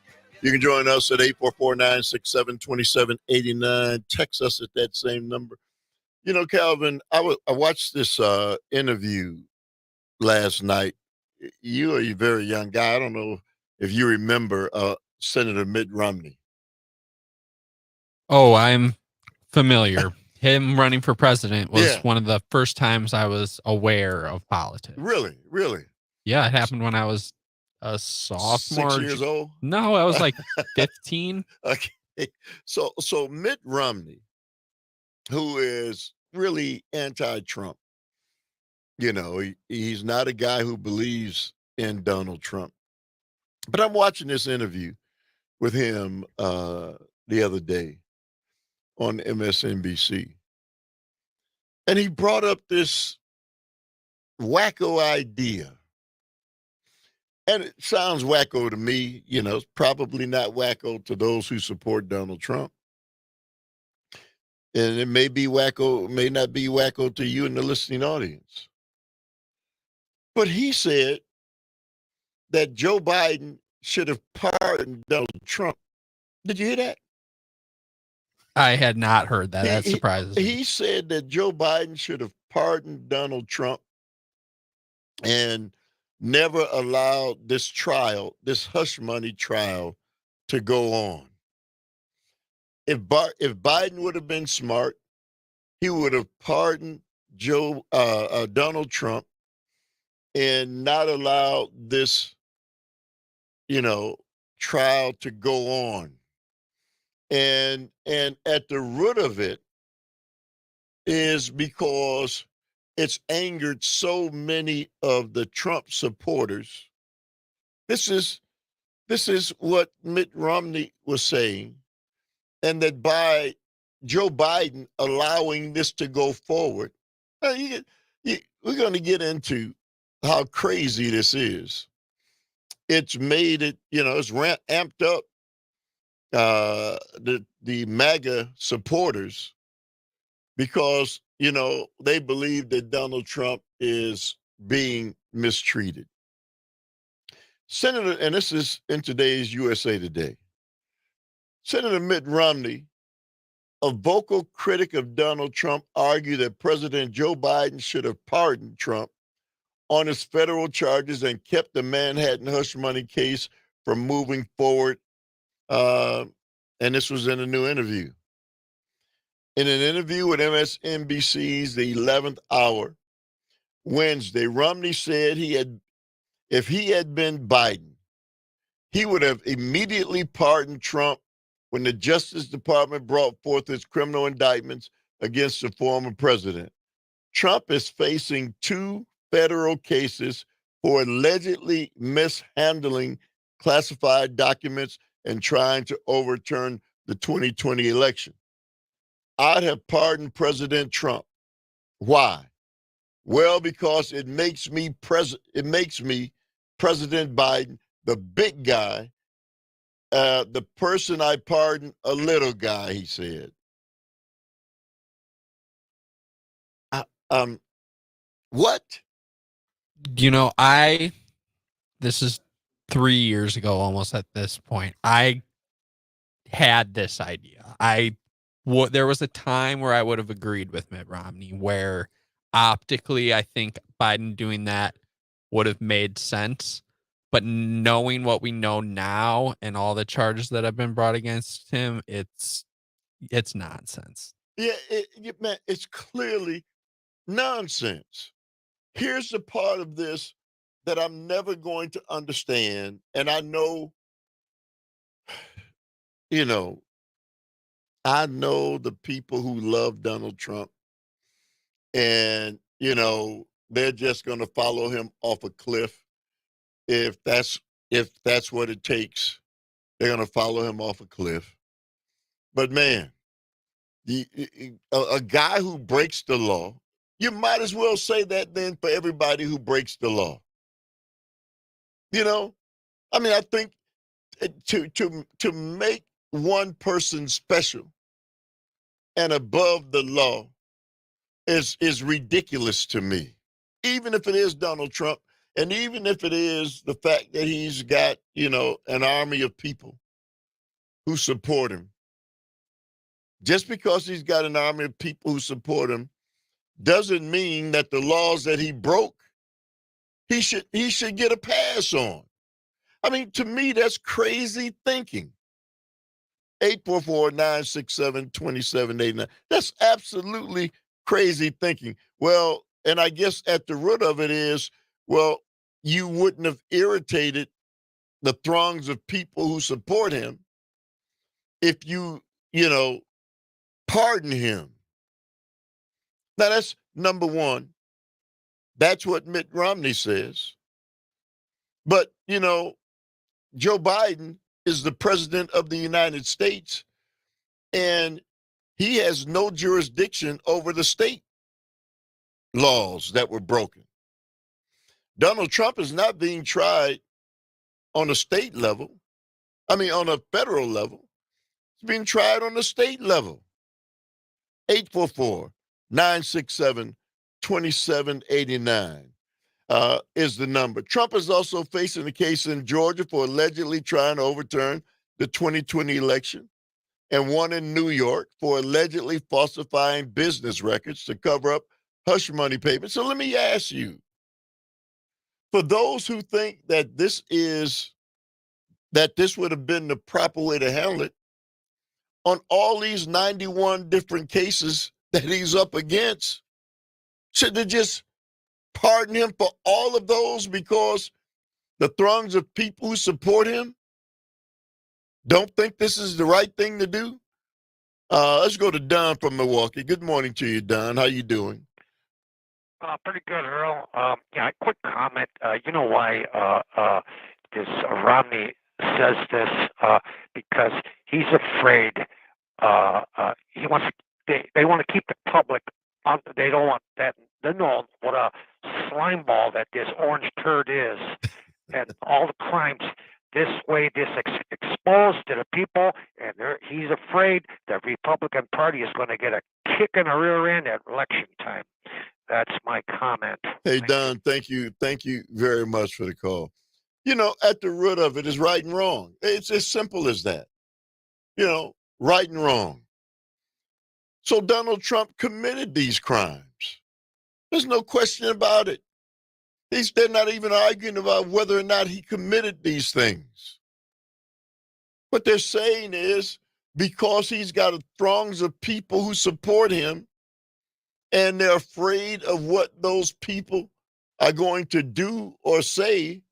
you can join us at 844-967-2789. Text us at that same number. You know, Calvin, I watched this interview last night. You are a very young guy. I don't know if you remember Senator Mitt Romney. Oh, I'm familiar. Him running for president was Yeah. one of the first times I was aware of politics. Really? Yeah, it happened when I was a sophomore. 6 years old? No, I was like 15. Okay. So Mitt Romney, who is really anti-Trump, you know, he's not a guy who believes in Donald Trump. But I'm watching this interview with him the other day on MSNBC. And he brought up this wacko idea. And it sounds wacko to me. You know, it's probably not wacko to those who support Donald Trump. And it may be wacko, may not be wacko to you in the listening audience. But he said that Joe Biden should have pardoned Donald Trump. Did you hear that? I had not heard that. That surprises me. He said that Joe Biden should have pardoned Donald Trump and never allowed this trial, this hush money trial, to go on. If Biden would have been smart, he would have pardoned Donald Trump and not allowed this, trial to go on. And at the root of it is because it's angered so many of the Trump supporters. This is what Mitt Romney was saying, and that by Joe Biden allowing this to go forward, we're going to get into how crazy this is. It's made it, it's amped up the MAGA supporters because, they believe that Donald Trump is being mistreated. Senator, and this is in today's USA Today, Senator Mitt Romney, a vocal critic of Donald Trump, argued that President Joe Biden should have pardoned Trump on his federal charges and kept the Manhattan hush money case from moving forward. And this was in a new interview. In an interview with MSNBC's The 11th Hour Wednesday, Romney said if he had been Biden, he would have immediately pardoned Trump when the Justice Department brought forth its criminal indictments against the former president. Trump is facing 2 federal cases for allegedly mishandling classified documents and trying to overturn the 2020 election. I'd have pardoned President Trump. Why? Well, because it makes me President Biden the big guy, the person I pardon a little guy, he said. What? This is 3 years ago almost at this point. I had this idea. There was a time where I would have agreed with Mitt Romney where optically I think Biden doing that would have made sense. But knowing what we know now and all the charges that have been brought against him, it's nonsense. Yeah, man, it's clearly nonsense. Here's the part of this that I'm never going to understand. And I know, I know the people who love Donald Trump and, they're just going to follow him off a cliff. If that's what it takes, they're going to follow him off a cliff. But man, a guy who breaks the law, you might as well say that then for everybody who breaks the law. I think to make one person special and above the law is ridiculous to me. Even if it is Donald Trump, and even if it is the fact that he's got, an army of people who support him. Just because he's got an army of people who support him doesn't mean that the laws that he broke, he should get a pass on. I mean, to me, that's crazy thinking. 844-967-2789. That's absolutely crazy thinking. Well, and I guess at the root of it is, well, you wouldn't have irritated the throngs of people who support him if you pardon him. Now, that's number one. That's what Mitt Romney says. But, Joe Biden is the president of the United States, and he has no jurisdiction over the state laws that were broken. Donald Trump is not being tried on a state level. On a federal level. It's being tried on the state level. 844-967-2789 is the number. Trump is also facing a case in Georgia for allegedly trying to overturn the 2020 election, and one in New York for allegedly falsifying business records to cover up hush money payments. So let me ask you, for those who think that this would have been the proper way to handle it, on all these 91 different cases that he's up against, should they just pardon him for all of those because the throngs of people who support him don't think this is the right thing to do? Let's go to Don from Milwaukee. Good morning to you, Don. How you doing? Pretty good, Earl. Quick comment. You know why this Romney says this? Because he's afraid. He wants. They want to keep the public. They don't want that. They know what a slime ball that this orange turd is, and all the crimes. This way, this exposed to the people, and he's afraid the Republican Party is going to get a kick in the rear end at election time. That's my comment. Hey, Don, thank you very much for the call. At the root of it is right and wrong. It's as simple as that. Right and wrong. So Donald Trump committed these crimes. There's no question about it. They're not even arguing about whether or not he committed these things. What they're saying is because he's got throngs of people who support him and they're afraid of what those people are going to do or say,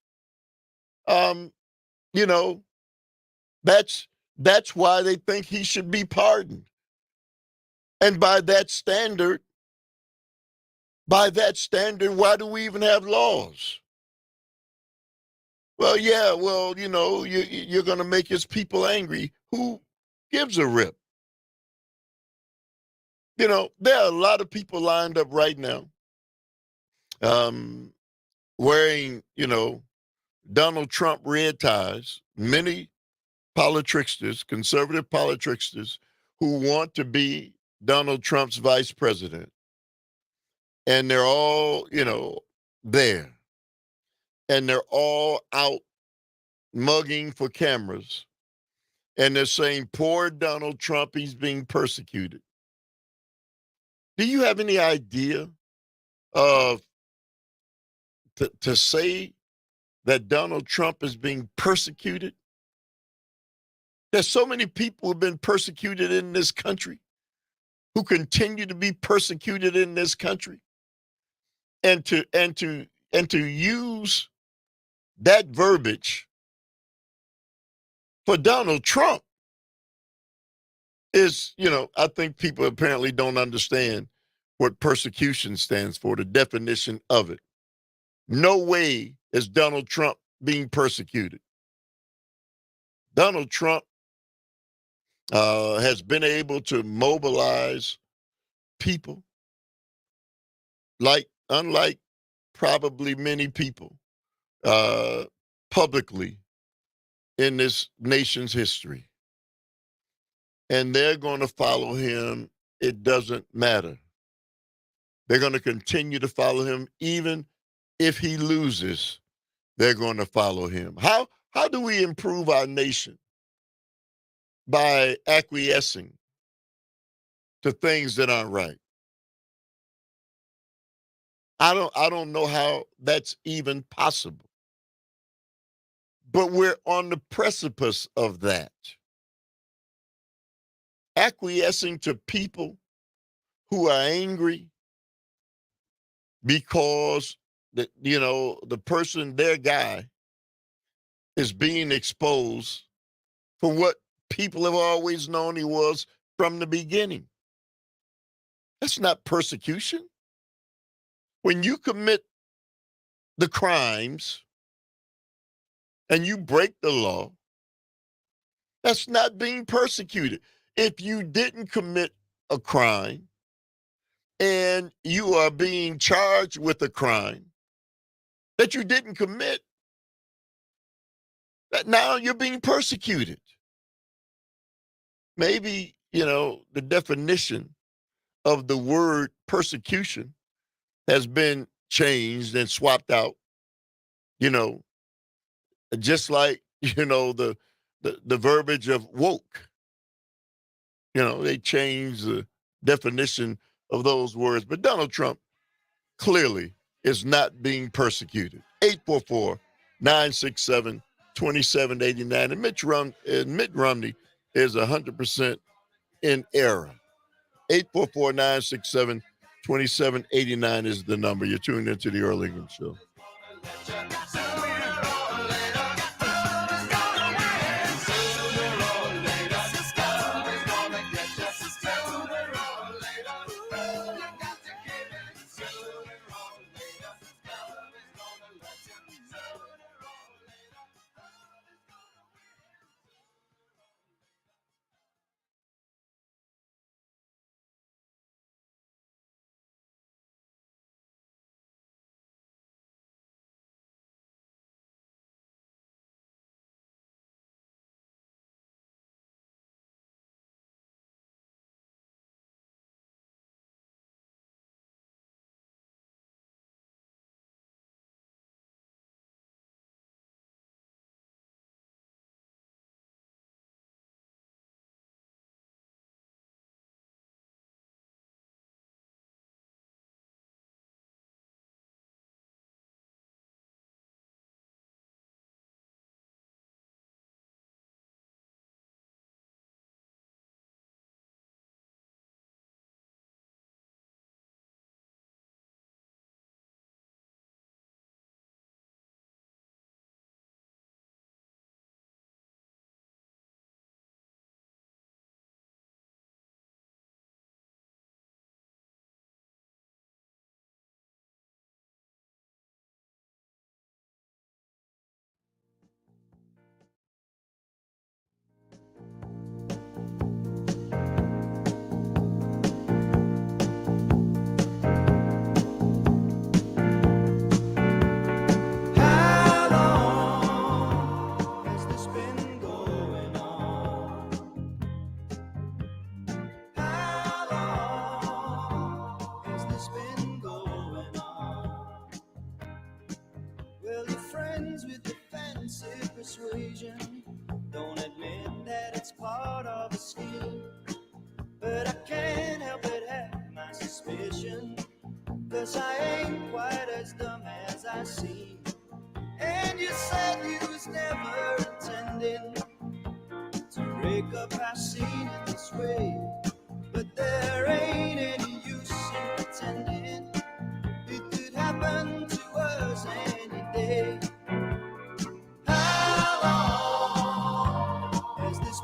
that's why they think he should be pardoned. And by that standard, why do we even have laws? Well, yeah, you're going to make his people angry. Who gives a rip? There are a lot of people lined up right now wearing, Donald Trump red ties, many politricksters, conservative politricksters who want to be Donald Trump's vice president. And they're all, there. And they're all out mugging for cameras. And they're saying, poor Donald Trump, he's being persecuted. Do you have any idea of to say that Donald Trump is being persecuted? There's so many people who have been persecuted in this country, who continue to be persecuted in this country. And to use that verbiage for Donald Trump is, I think people apparently don't understand what persecution stands for, the definition of it. No way is Donald Trump being persecuted. Donald Trump has been able to mobilize people unlike probably many people publicly in this nation's history. and they're going to follow him. It doesn't matter. They're going to continue to follow him. Even if he loses, they're going to follow him. How do we improve our nation? By acquiescing to things that aren't right. I don't know how that's even possible. But we're on the precipice of that. Acquiescing to people who are angry because the person, their guy, is being exposed for what people have always known he was from the beginning. That's not persecution. When you commit the crimes and you break the law, that's not being persecuted. If you didn't commit a crime and you are being charged with a crime that you didn't commit, that now you're being persecuted. Maybe, the definition of the word persecution has been changed and swapped out, just like, the verbiage of woke. They changed the definition of those words. But Donald Trump clearly is not being persecuted. 844-967-2789. And Mitt Romney is 100% in error. 844-967-2789 is the number. You're tuned into the Earl Ingram Show. Persuasion don't admit that it's part of a skill, but I can't help but have my suspicion, 'cause I ain't quite as dumb as I seem. And you said you was never intending to break up our scene in this way, but there ain't any use in pretending it could happen to us any day.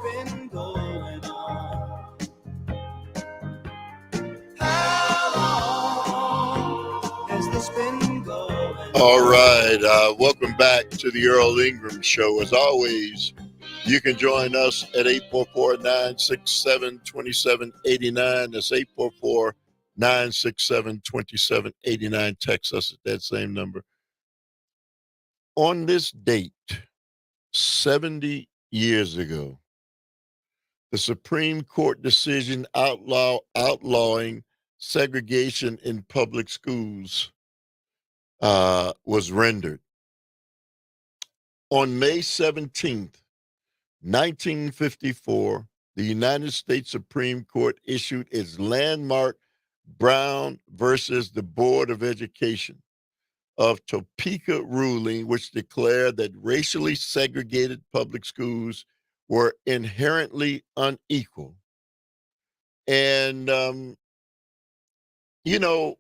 Been going on? How long has this been going on? All right. Welcome back to the Earl Ingram Show. As always, you can join us at 844-967-2789. That's 844-967-2789. Text us at that same number. On this date, 70 years ago, the Supreme Court decision outlawing segregation in public schools was rendered. On May 17th, 1954, the United States Supreme Court issued its landmark Brown versus the Board of Education of Topeka ruling, which declared that racially segregated public schools were inherently unequal. And you know,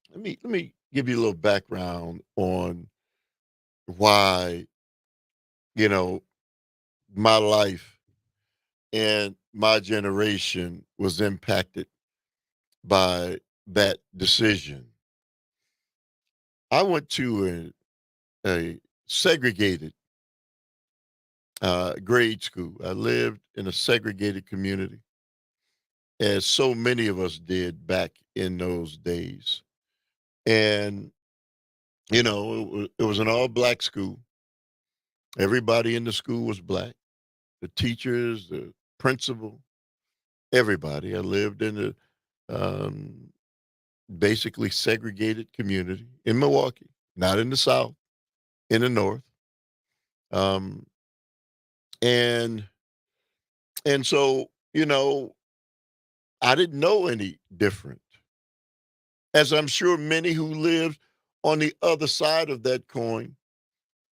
let me give you a little background on why, you know, my life and my generation was impacted by that decision. I went to a segregated grade school. I lived in a segregated community, as so many of us did back in those days. And, you know, it was an all black school. Everybody in the school was black, the teachers, the principal, everybody. I lived in a basically segregated community in Milwaukee, not in the South, in the North. Um, and and so, you know, I didn't know any different, as I'm sure many who lived on the other side of that coin,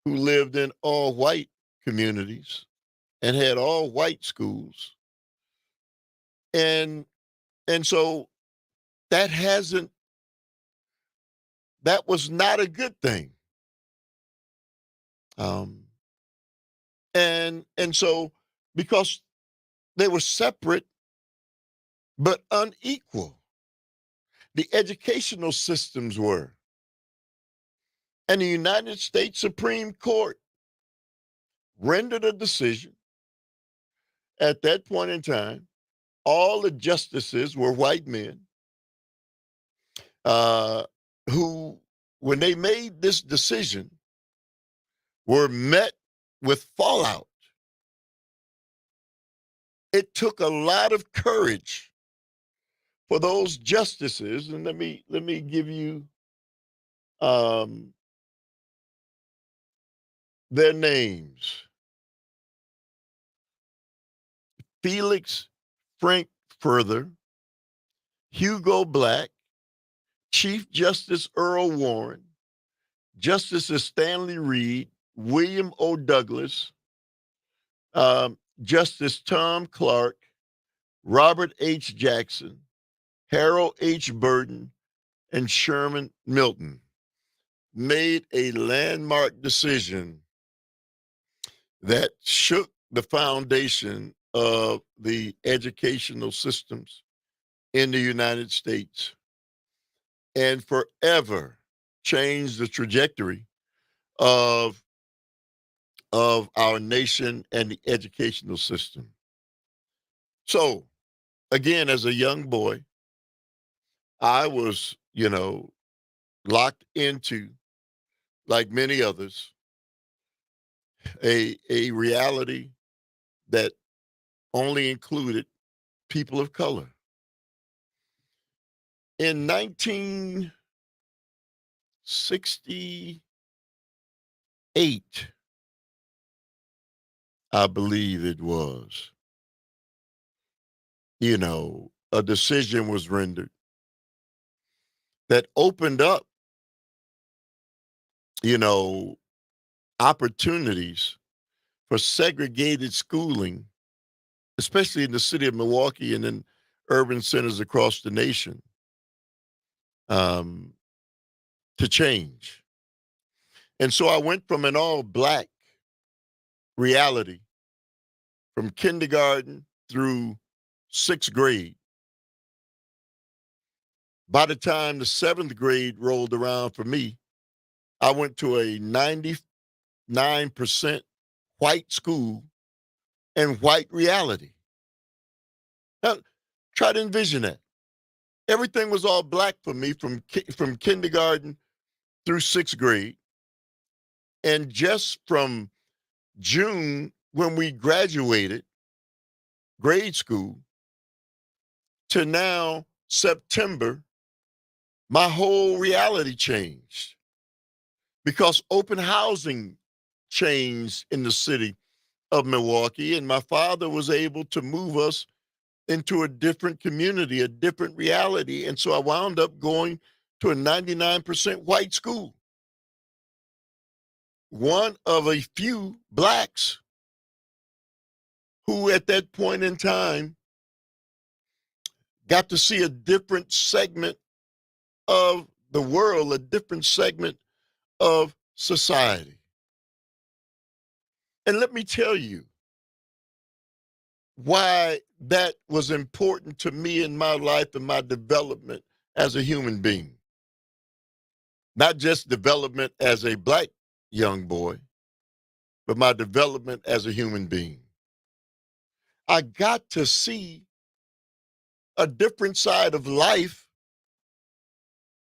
who lived in all white communities and had all white schools. And and so that hasn't that was not a good thing. Um, and so because they were separate but unequal, the educational systems were. And the United States Supreme Court rendered a decision at that point in time. All the justices were white men uh, who, when they made this decision, were met with fallout. It took a lot of courage for those justices, and let me give you their names: Felix Frankfurter, Hugo Black, Chief Justice Earl Warren, Justices Stanley Reed, William O. Douglas, Justice Tom Clark, Robert H. Jackson, Harold H. Burton, and Sherman Milton made a landmark decision that shook the foundation of the educational systems in the United States and forever changed the trajectory of our nation and the educational system. So, again, as a young boy, I was, you know, locked into, like many others, a reality that only included people of color. In 1968, I believe it was, you know, a decision was rendered that opened up, you know, opportunities for segregated schooling, especially in the city of Milwaukee and in urban centers across the nation, um, to change. And so I went from an all black reality from kindergarten through sixth grade. By the time the seventh grade rolled around for me, I went to a 99% white school and white reality. Now, try to envision that. Everything was all black for me from kindergarten through sixth grade. And just from June, when we graduated, grade school to now September, my whole reality changed because open housing changed in the city of Milwaukee, and my father was able to move us into a different community, a different reality. And so I wound up going to a 99% white school, one of a few blacks who at that point in time got to see a different segment of the world, a different segment of society. And let me tell you why that was important to me in my life and my development as a human being. Not just development as a black young boy, but my development as a human being. I got to see a different side of life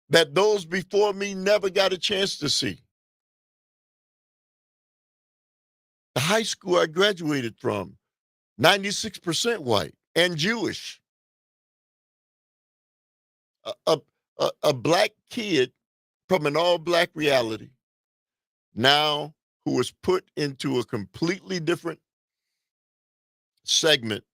that those before me never got a chance to see. The high school I graduated from, 96% white and Jewish. A black kid from an all-black reality now who was put into a completely different segment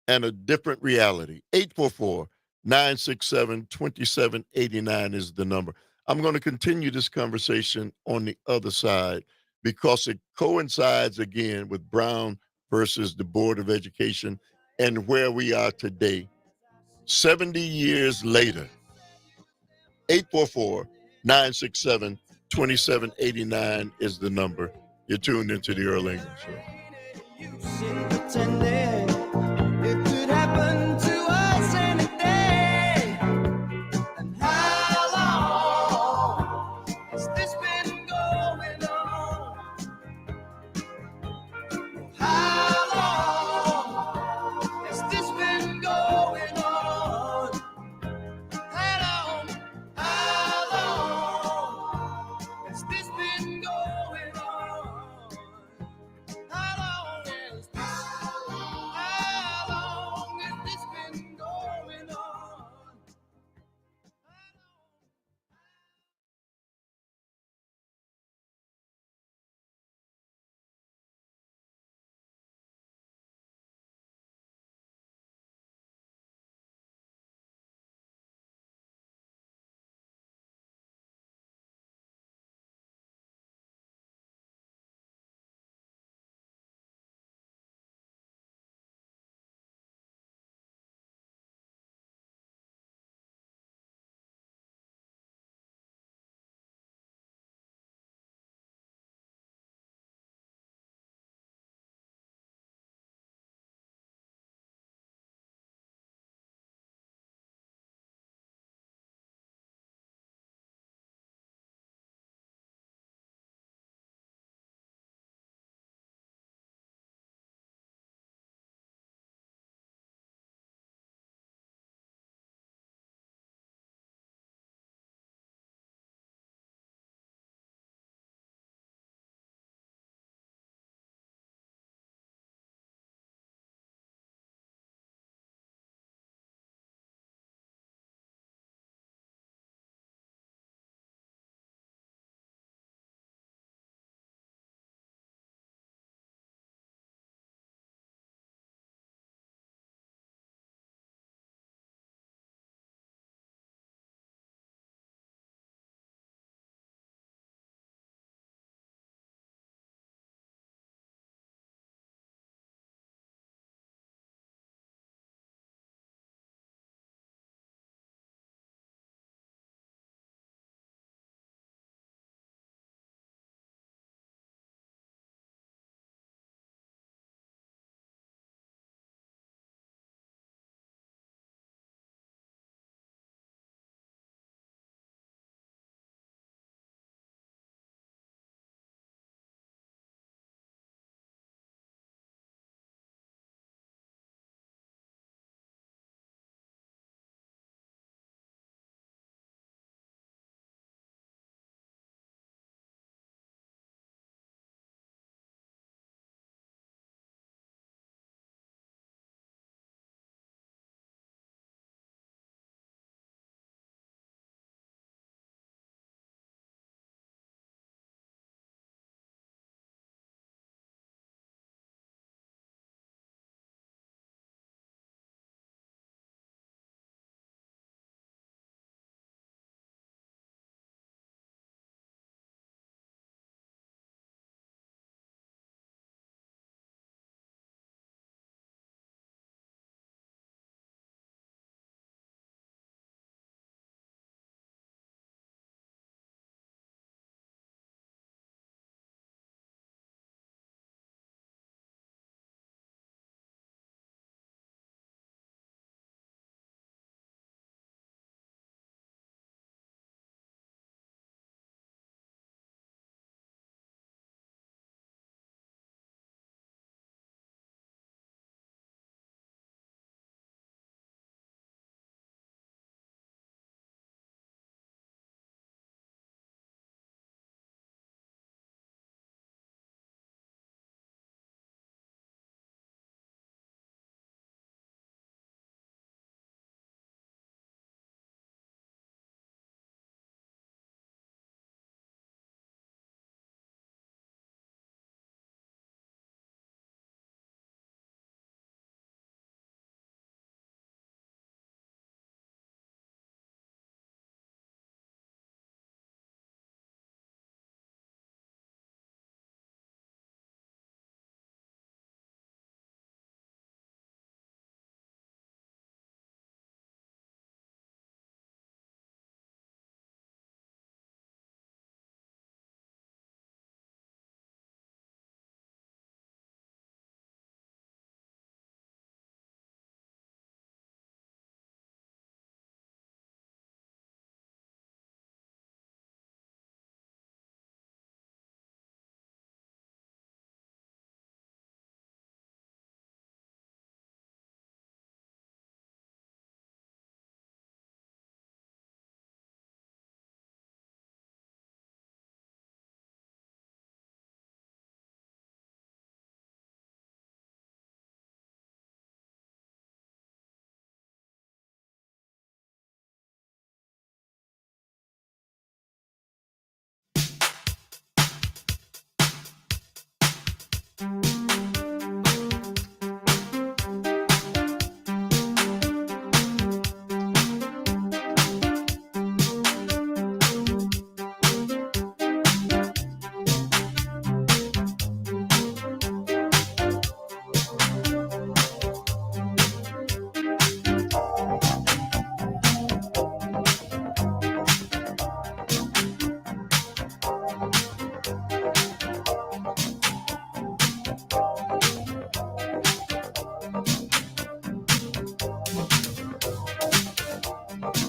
and a different reality. 844-967-2789 is the number. I'm going to continue this conversation on the other side because it coincides again with Brown versus the Board of Education and where we are today, 70 years later. 844-967-2789 is the number. You're tuned into the Earl Ingram Show. It could happen to us any day. And how long has this been going on? How long has this been going on? How long has this been going on? How long has this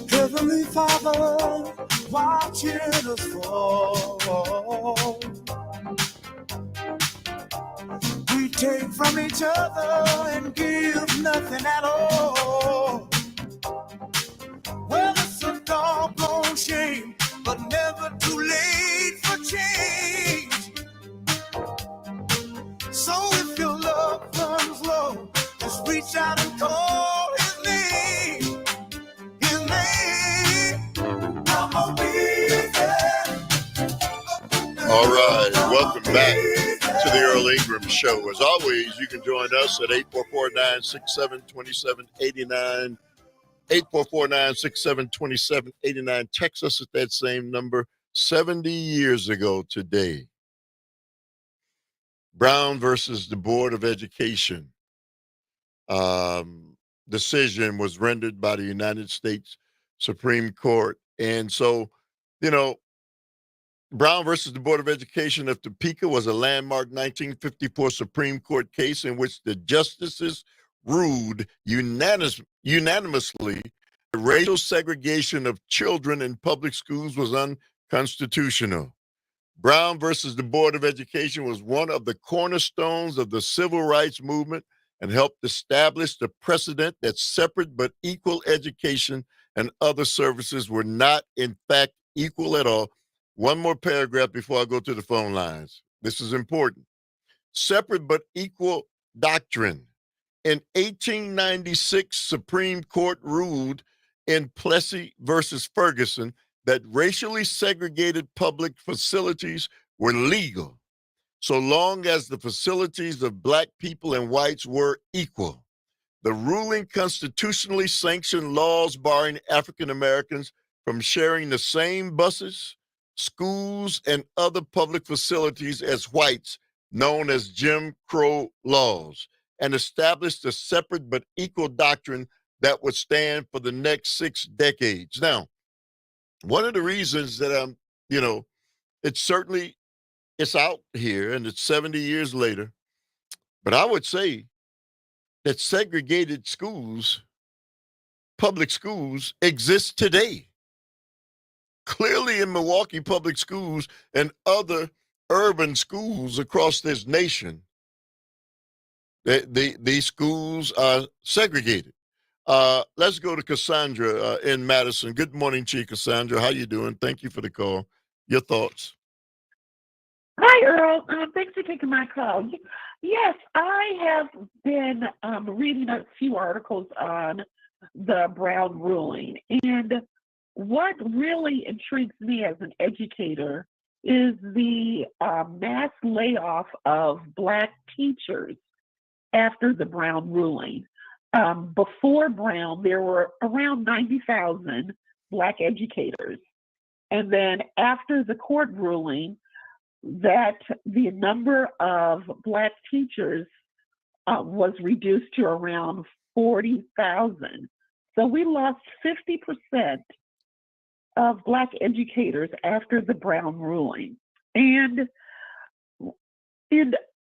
Heavenly Father, watching us fall. We take from each other and give nothing at all. Well, it's a doggone shame, but never too late for change. So if your love runs low, just reach out and call his name. His name. I'm a All right, welcome back to the Earl Ingram Show. As always, you can join us at 844-967-2789. 844-967-2789. Text us at that same number. 70 years ago today, Brown versus the Board of Education decision was rendered by the United States Supreme Court. And so, you know, Brown versus the Board of Education of Topeka was a landmark 1954 Supreme Court case in which the justices ruled unanimously that racial segregation of children in public schools was unconstitutional. Brown versus the Board of Education was one of the cornerstones of the civil rights movement and helped establish the precedent that separate but equal education and other services were not, in fact, equal at all. One more paragraph before I go to the phone lines. This is important. Separate but equal doctrine. In 1896, Supreme Court ruled in Plessy versus Ferguson that racially segregated public facilities were legal, so long as the facilities of black people and whites were equal. The ruling constitutionally sanctioned laws barring African Americans from sharing the same buses, schools, and other public facilities as whites, known as Jim Crow laws, and established a separate but equal doctrine that would stand for the next 6 decades. Now, one of the reasons that it's out here and it's 70 years later, but I would say that segregated schools, public schools, exist today. Clearly in Milwaukee public schools and other urban schools across this nation, these schools are segregated. Let's go to Cassandra in Madison. Good morning to you, Cassandra. How you doing? Thank you for the call. Your thoughts? Hi, Earl. Thanks for taking my call. Yes, I have been reading a few articles on the Brown ruling. And what really intrigues me as an educator is the mass layoff of Black teachers after the Brown ruling. Before Brown, there were around 90,000 Black educators. And then after the court ruling, that the number of Black teachers was reduced to around 40,000. So we lost 50% of Black educators after the Brown ruling. And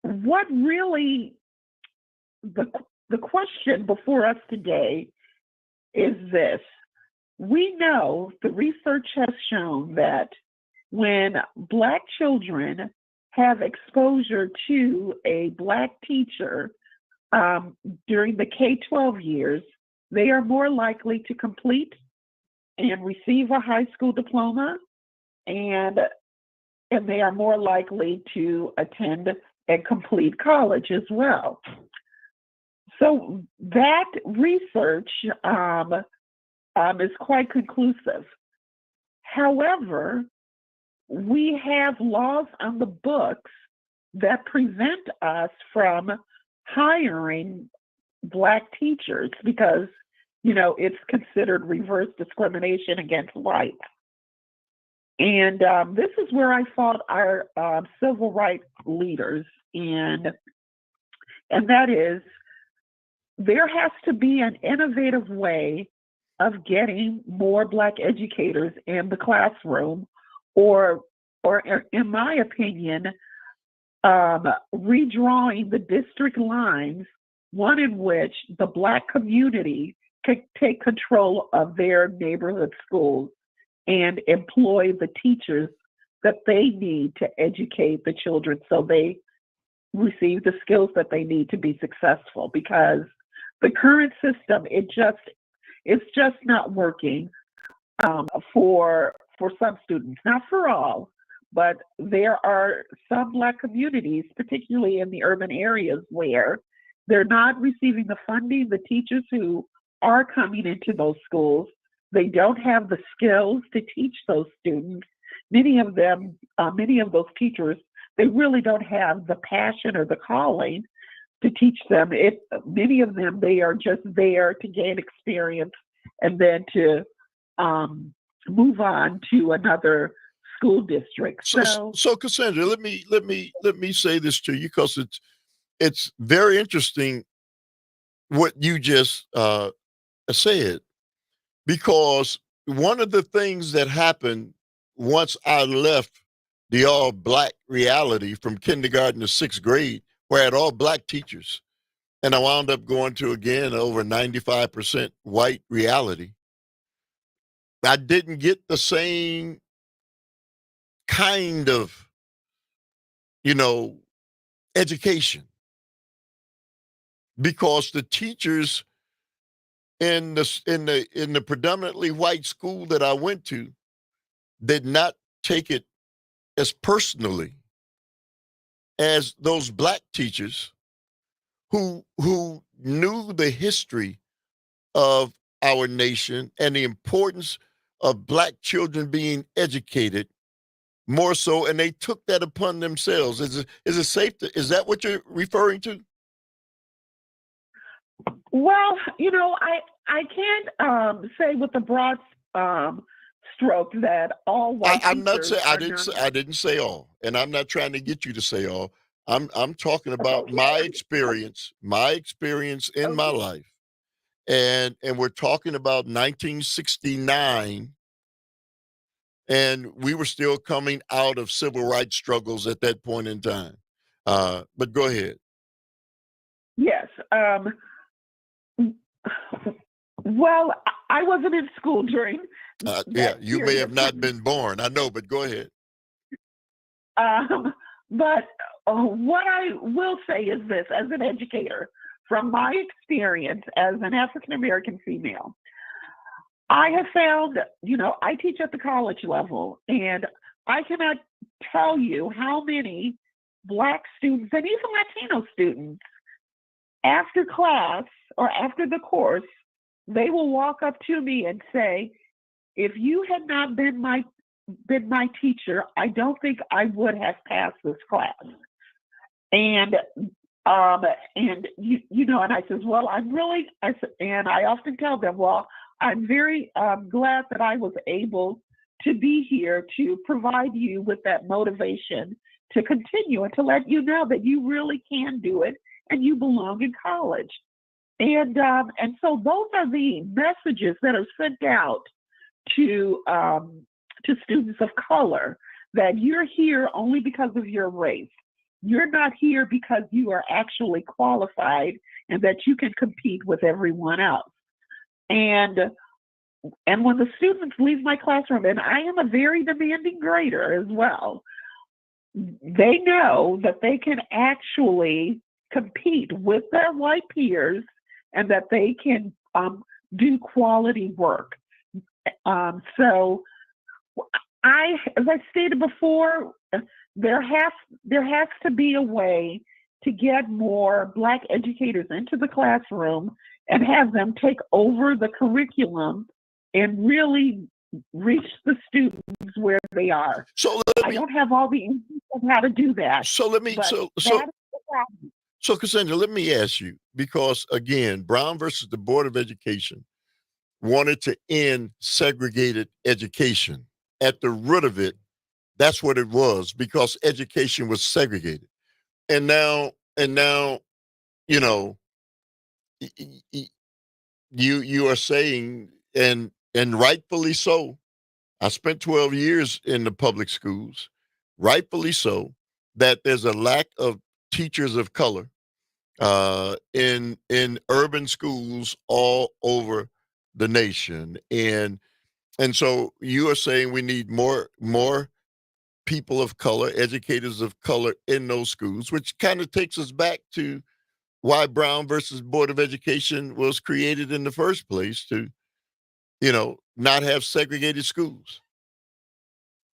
what really, the question before us today is this. We know the research has shown that when Black children have exposure to a Black teacher during the K-12 years, they are more likely to complete and receive a high school diploma, and they are more likely to attend and complete college as well. So that research is quite conclusive. However, we have laws on the books that prevent us from hiring Black teachers because, it's considered reverse discrimination against whites. And this is where I fought our civil rights leaders, and that is, there has to be an innovative way of getting more Black educators in the classroom, or in my opinion, redrawing the district lines, one in which the Black community can take control of their neighborhood schools and employ the teachers that they need to educate the children so they receive the skills that they need to be successful. Because the current system, it's just not working for some students, not for all, but there are some Black communities, particularly in the urban areas, where they're not receiving the funding. The teachers who are coming into those schools, they don't have the skills to teach those students. Many of those teachers, they really don't have the passion or the calling to teach them. Many of them, they are just there to gain experience and then to move on to another school district. So Cassandra, let me say this to you, because it's very interesting what you just said, because one of the things that happened once I left the all Black reality from kindergarten to 6th grade, where I had all Black teachers, and I wound up going to, again, over 95% white reality, I didn't get the same kind of, education, because the teachers in the predominantly white school that I went to did not take it as personally as those Black teachers who knew the history of our nation and the importance of Black children being educated more so, and they took that upon themselves. Is it safe to, is that what you're referring to? Well, I can't say with a broad stroke that all white I'm not teachers saying, I didn't say all, and I'm not trying to get you to say all. I'm talking about Okay. my experience in my life, and we're talking about 1969, and we were still coming out of civil rights struggles at that point in time. But go ahead. Yes. Well, I wasn't in school during Yeah, you may period have of not time. been born. I know, but go ahead. But what I will say is this, as an educator, from my experience as an African-American female, I have found, I teach at the college level, and I cannot tell you how many Black students and even Latino students, after class or after the course, they will walk up to me and say, if you had not been my teacher, I don't think I would have passed this class. And and I says, well, and I often tell them, well, I'm very glad that I was able to be here to provide you with that motivation to continue and to let you know that you really can do it and you belong in college. And so those are the messages that are sent out to students of color, that you're here only because of your race. You're not here because you are actually qualified and that you can compete with everyone else. And when the students leave my classroom, and I am a very demanding grader as well, they know that they can actually compete with their white peers and that they can do quality work. So as I stated before, there has to be a way to get more Black educators into the classroom and have them take over the curriculum and really reach the students where they are. So I don't have all the answers of how to do that. So let me But so that so is the problem. so Cassandra, let me ask you, because again, Brown versus the Board of Education wanted to end segregated education. At the root of it, that's what it was, because education was segregated. And now, you know, y- y- y- you are saying, and rightfully so. I spent 12 years in the public schools, rightfully so, that there's a lack of teachers of color in urban schools all over the nation, and so you are saying we need more people of color, educators of color in those schools, which kind of takes us back to why Brown versus Board of Education was created in the first place, to not have segregated schools.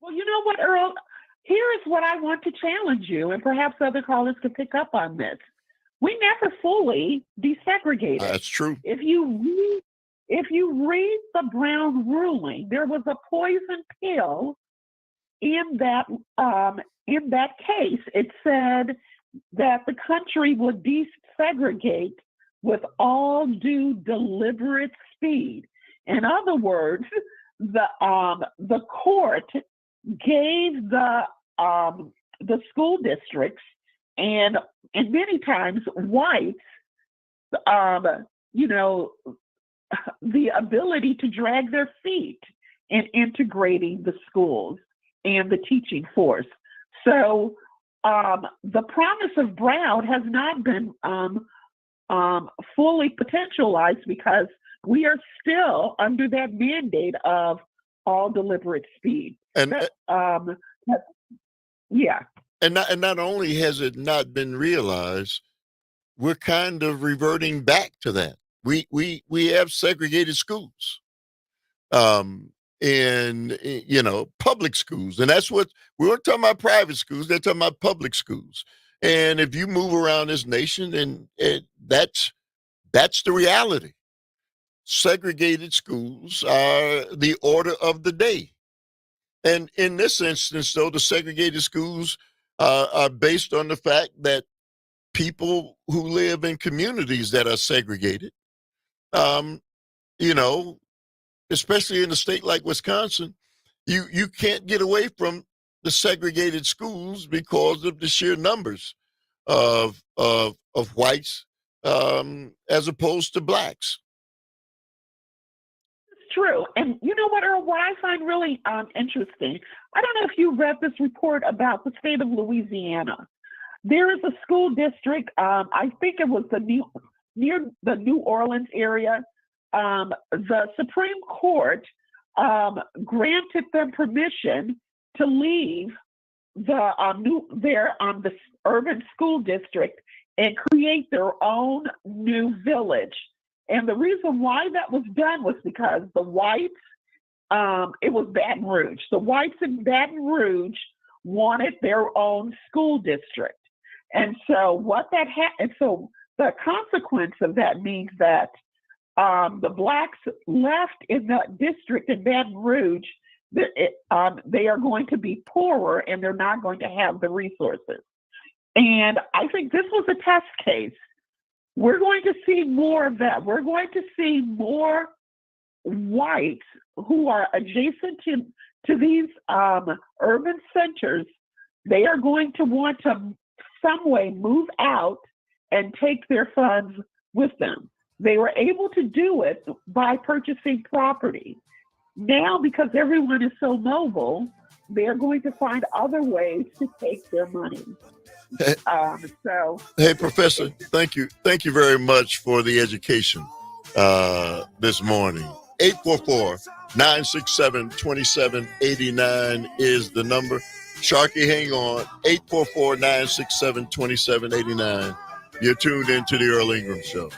Well, you know what, Earl? Here is what I want to challenge you, and perhaps other callers could pick up on this. We never fully desegregated. That's true. If you read the Brown ruling, there was a poison pill in that case. It said that the country would desegregate with all due deliberate speed. In other words, the court gave the school districts and many times whites, the ability to drag their feet in integrating the schools and the teaching force. So the promise of Brown has not been fully potentialized, because we are still under that mandate of all deliberate speed. And yeah. And not only has it not been realized, we're kind of reverting back to that. We have segregated schools, in public schools, and that's what we weren't talking about. Private schools, they're talking about public schools. And if you move around this nation, and that's the reality. Segregated schools are the order of the day. And in this instance, though, the segregated schools are based on the fact that people who live in communities that are segregated, um, especially in a state like Wisconsin, you can't get away from the segregated schools because of the sheer numbers of whites, as opposed to blacks. True. And you know what, Earl, what I find really interesting, I don't know if you read this report about the state of Louisiana. There is a school district, I think it was near the New Orleans area. The Supreme Court granted them permission to leave the urban school district and create their own new village. And the reason why that was done was because the whites, it was Baton Rouge. The whites in Baton Rouge wanted their own school district. And so so the consequence of that means that the blacks left in the district in Baton Rouge, they are going to be poorer and they're not going to have the resources. And I think this was a test case. We're going to see more of that. We're going to see more whites who are adjacent to these urban centers. They are going to want to some way move out and take their funds with them. They were able to do it by purchasing property. Now, because everyone is so mobile, they're going to find other ways to take their money. Hey, Professor, thank you very much for the education this morning. 844-967-2789 is the number. Sharky, hang on. 844-967-2789. You're tuned into the Earl Ingram Show.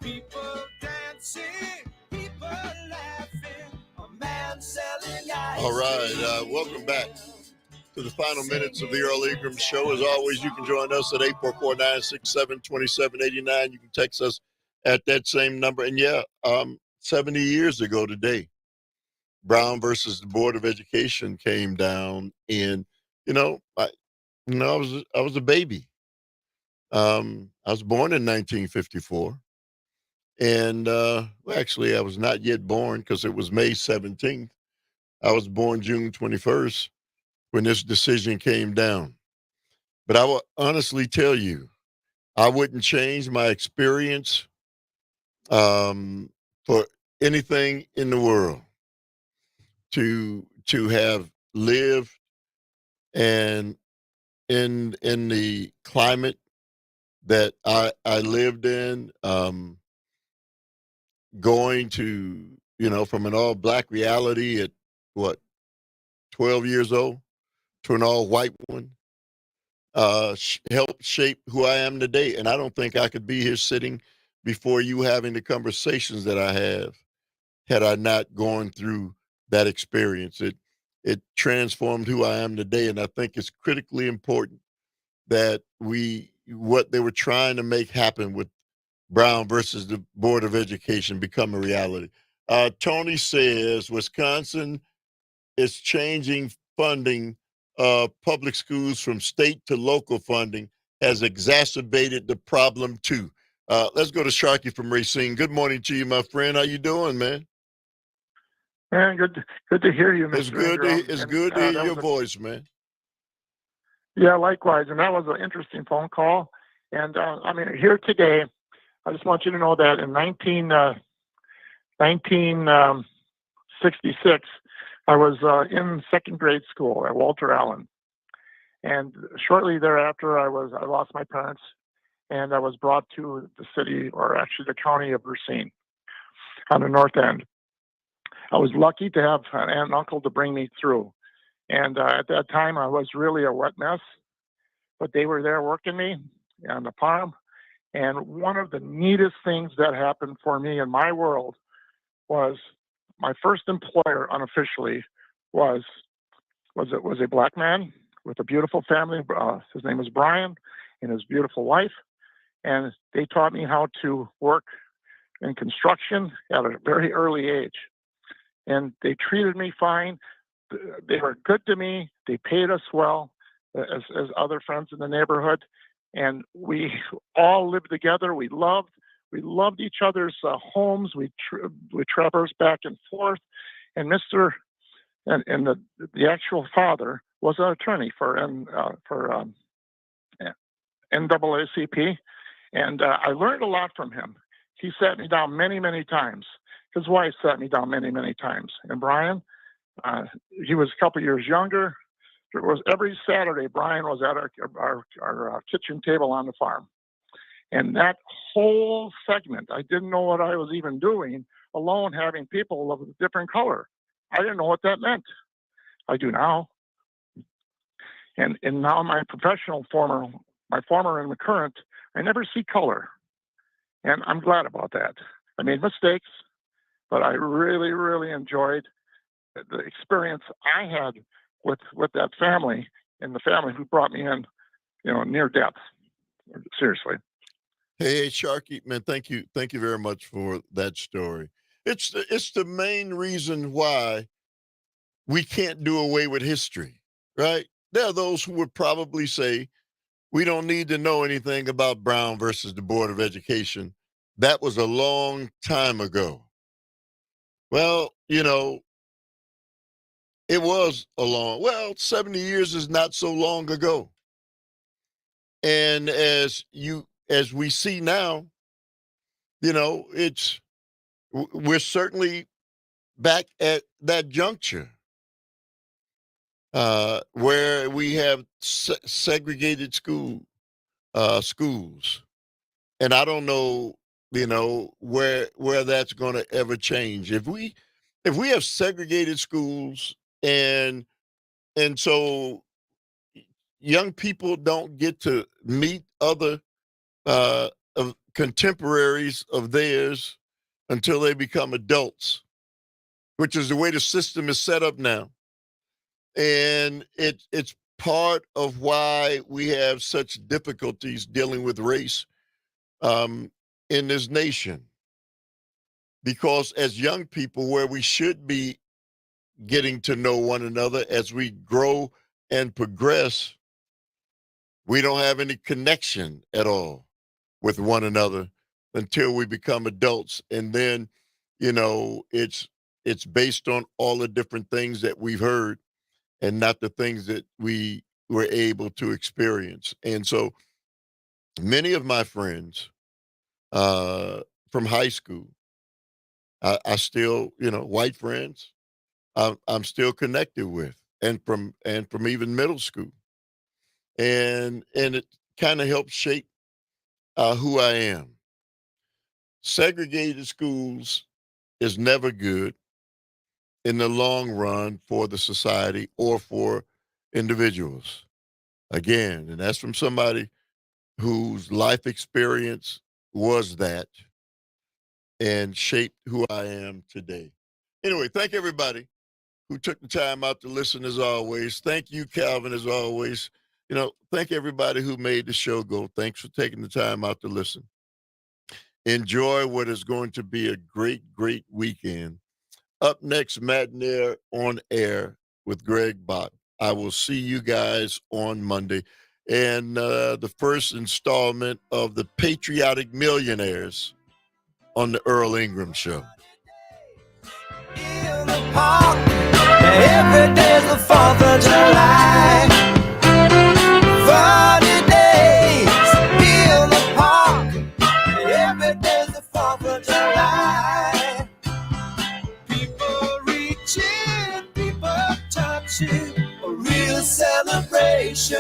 People dancing, people laughing, a man selling ice. All right, welcome back to the final minutes of the Earl Ingram Show. As always, you can join us at 844-967-2789. You can text us at that same number. And 70 years ago today, Brown versus the Board of Education came down, and I was a baby. I was born in 1954, and actually, I was not yet born because it was May 17th. I was born June 21st when this decision came down. But I will honestly tell you, I wouldn't change my experience for anything in the world to have lived and in the climate that I lived in, going to, from an all black reality at 12 years old to an all white one, helped shape who I am today. And I don't think I could be here sitting before you having the conversations that I have had I not gone through that experience. It transformed who I am today. And I think it's critically important that what they were trying to make happen with Brown versus the Board of Education become a reality. Tony says Wisconsin is changing funding public schools from state to local funding has exacerbated the problem too. Let's go to Sharkey from Racine. Good morning to you, my friend. How you doing, man? Man, good to hear you, Mr. It's good Ingram. to hear your voice, man. Yeah, likewise. And that was an interesting phone call. And here today, I just want you to know that in 1966, I was in second grade school at Walter Allen. And shortly thereafter, I lost my parents, and I was brought to the city, or actually the county of Racine on the north end. I was lucky to have an aunt and uncle to bring me through. And at that time, I was really a wet mess, but they were there working me on the farm. And one of the neatest things that happened for me in my world was my first employer unofficially was a black man with a beautiful family. His name was Brian and his beautiful wife. And they taught me how to work in construction at a very early age. And they treated me fine. They were good to me. They paid us well as other friends in the neighborhood. And we all lived together. We loved each other's homes. We traversed back and forth. And the actual father was an attorney for NAACP. And I learned a lot from him. He sat me down many, many times. His wife sat me down many, many times. And Brian, he was a couple years younger. It was every Saturday, Brian was at our kitchen table on the farm. And that whole segment, I didn't know what I was even doing, alone having people of a different color. I didn't know what that meant. I do now. And now my former and the current, I never see color. And I'm glad about that. I made mistakes, but I really, really enjoyed the experience I had with that family and the family who brought me in, near death. Seriously. Hey, Sharky, man, thank you very much for that story. It's the main reason why we can't do away with history, right? There are those who would probably say we don't need to know anything about Brown versus the Board of Education. That was a long time ago. Well, it was 70 years is not so long ago. And as we see now, we're certainly back at that juncture where we have segregated schools. And I don't know, where that's going to ever change. If we have segregated schools and so young people don't get to meet other contemporaries of theirs until they become adults, which is the way the system is set up now. And it's part of why we have such difficulties dealing with race in this nation. Because as young people, where we should be getting to know one another as we grow and progress, we don't have any connection at all with one another until we become adults. And then, you know, it's based on all the different things that we've heard and not the things that we were able to experience. And so many of my friends from high school, I still, you know, white friends, I'm still connected with, and from even middle school, and it kind of helps shape who I am. Segregated schools is never good in the long run for the society or for individuals. Again, and that's from somebody whose life experience was that and shaped who I am today. Anyway, thank everybody who took the time out to listen as always. Thank you, Calvin, as always. You know, thank everybody who made the show go. Thanks for taking the time out to listen. Enjoy what is going to be a great, great weekend. Up next, Matt Nair on air with Greg Bach. I will see you guys on Monday. And the first installment of the Patriotic Millionaires on the Earl Ingram Show. In the park, every day's the 4th of July. Funny days in the park, every day's the 4th of July. People reaching, people touching, a real celebration.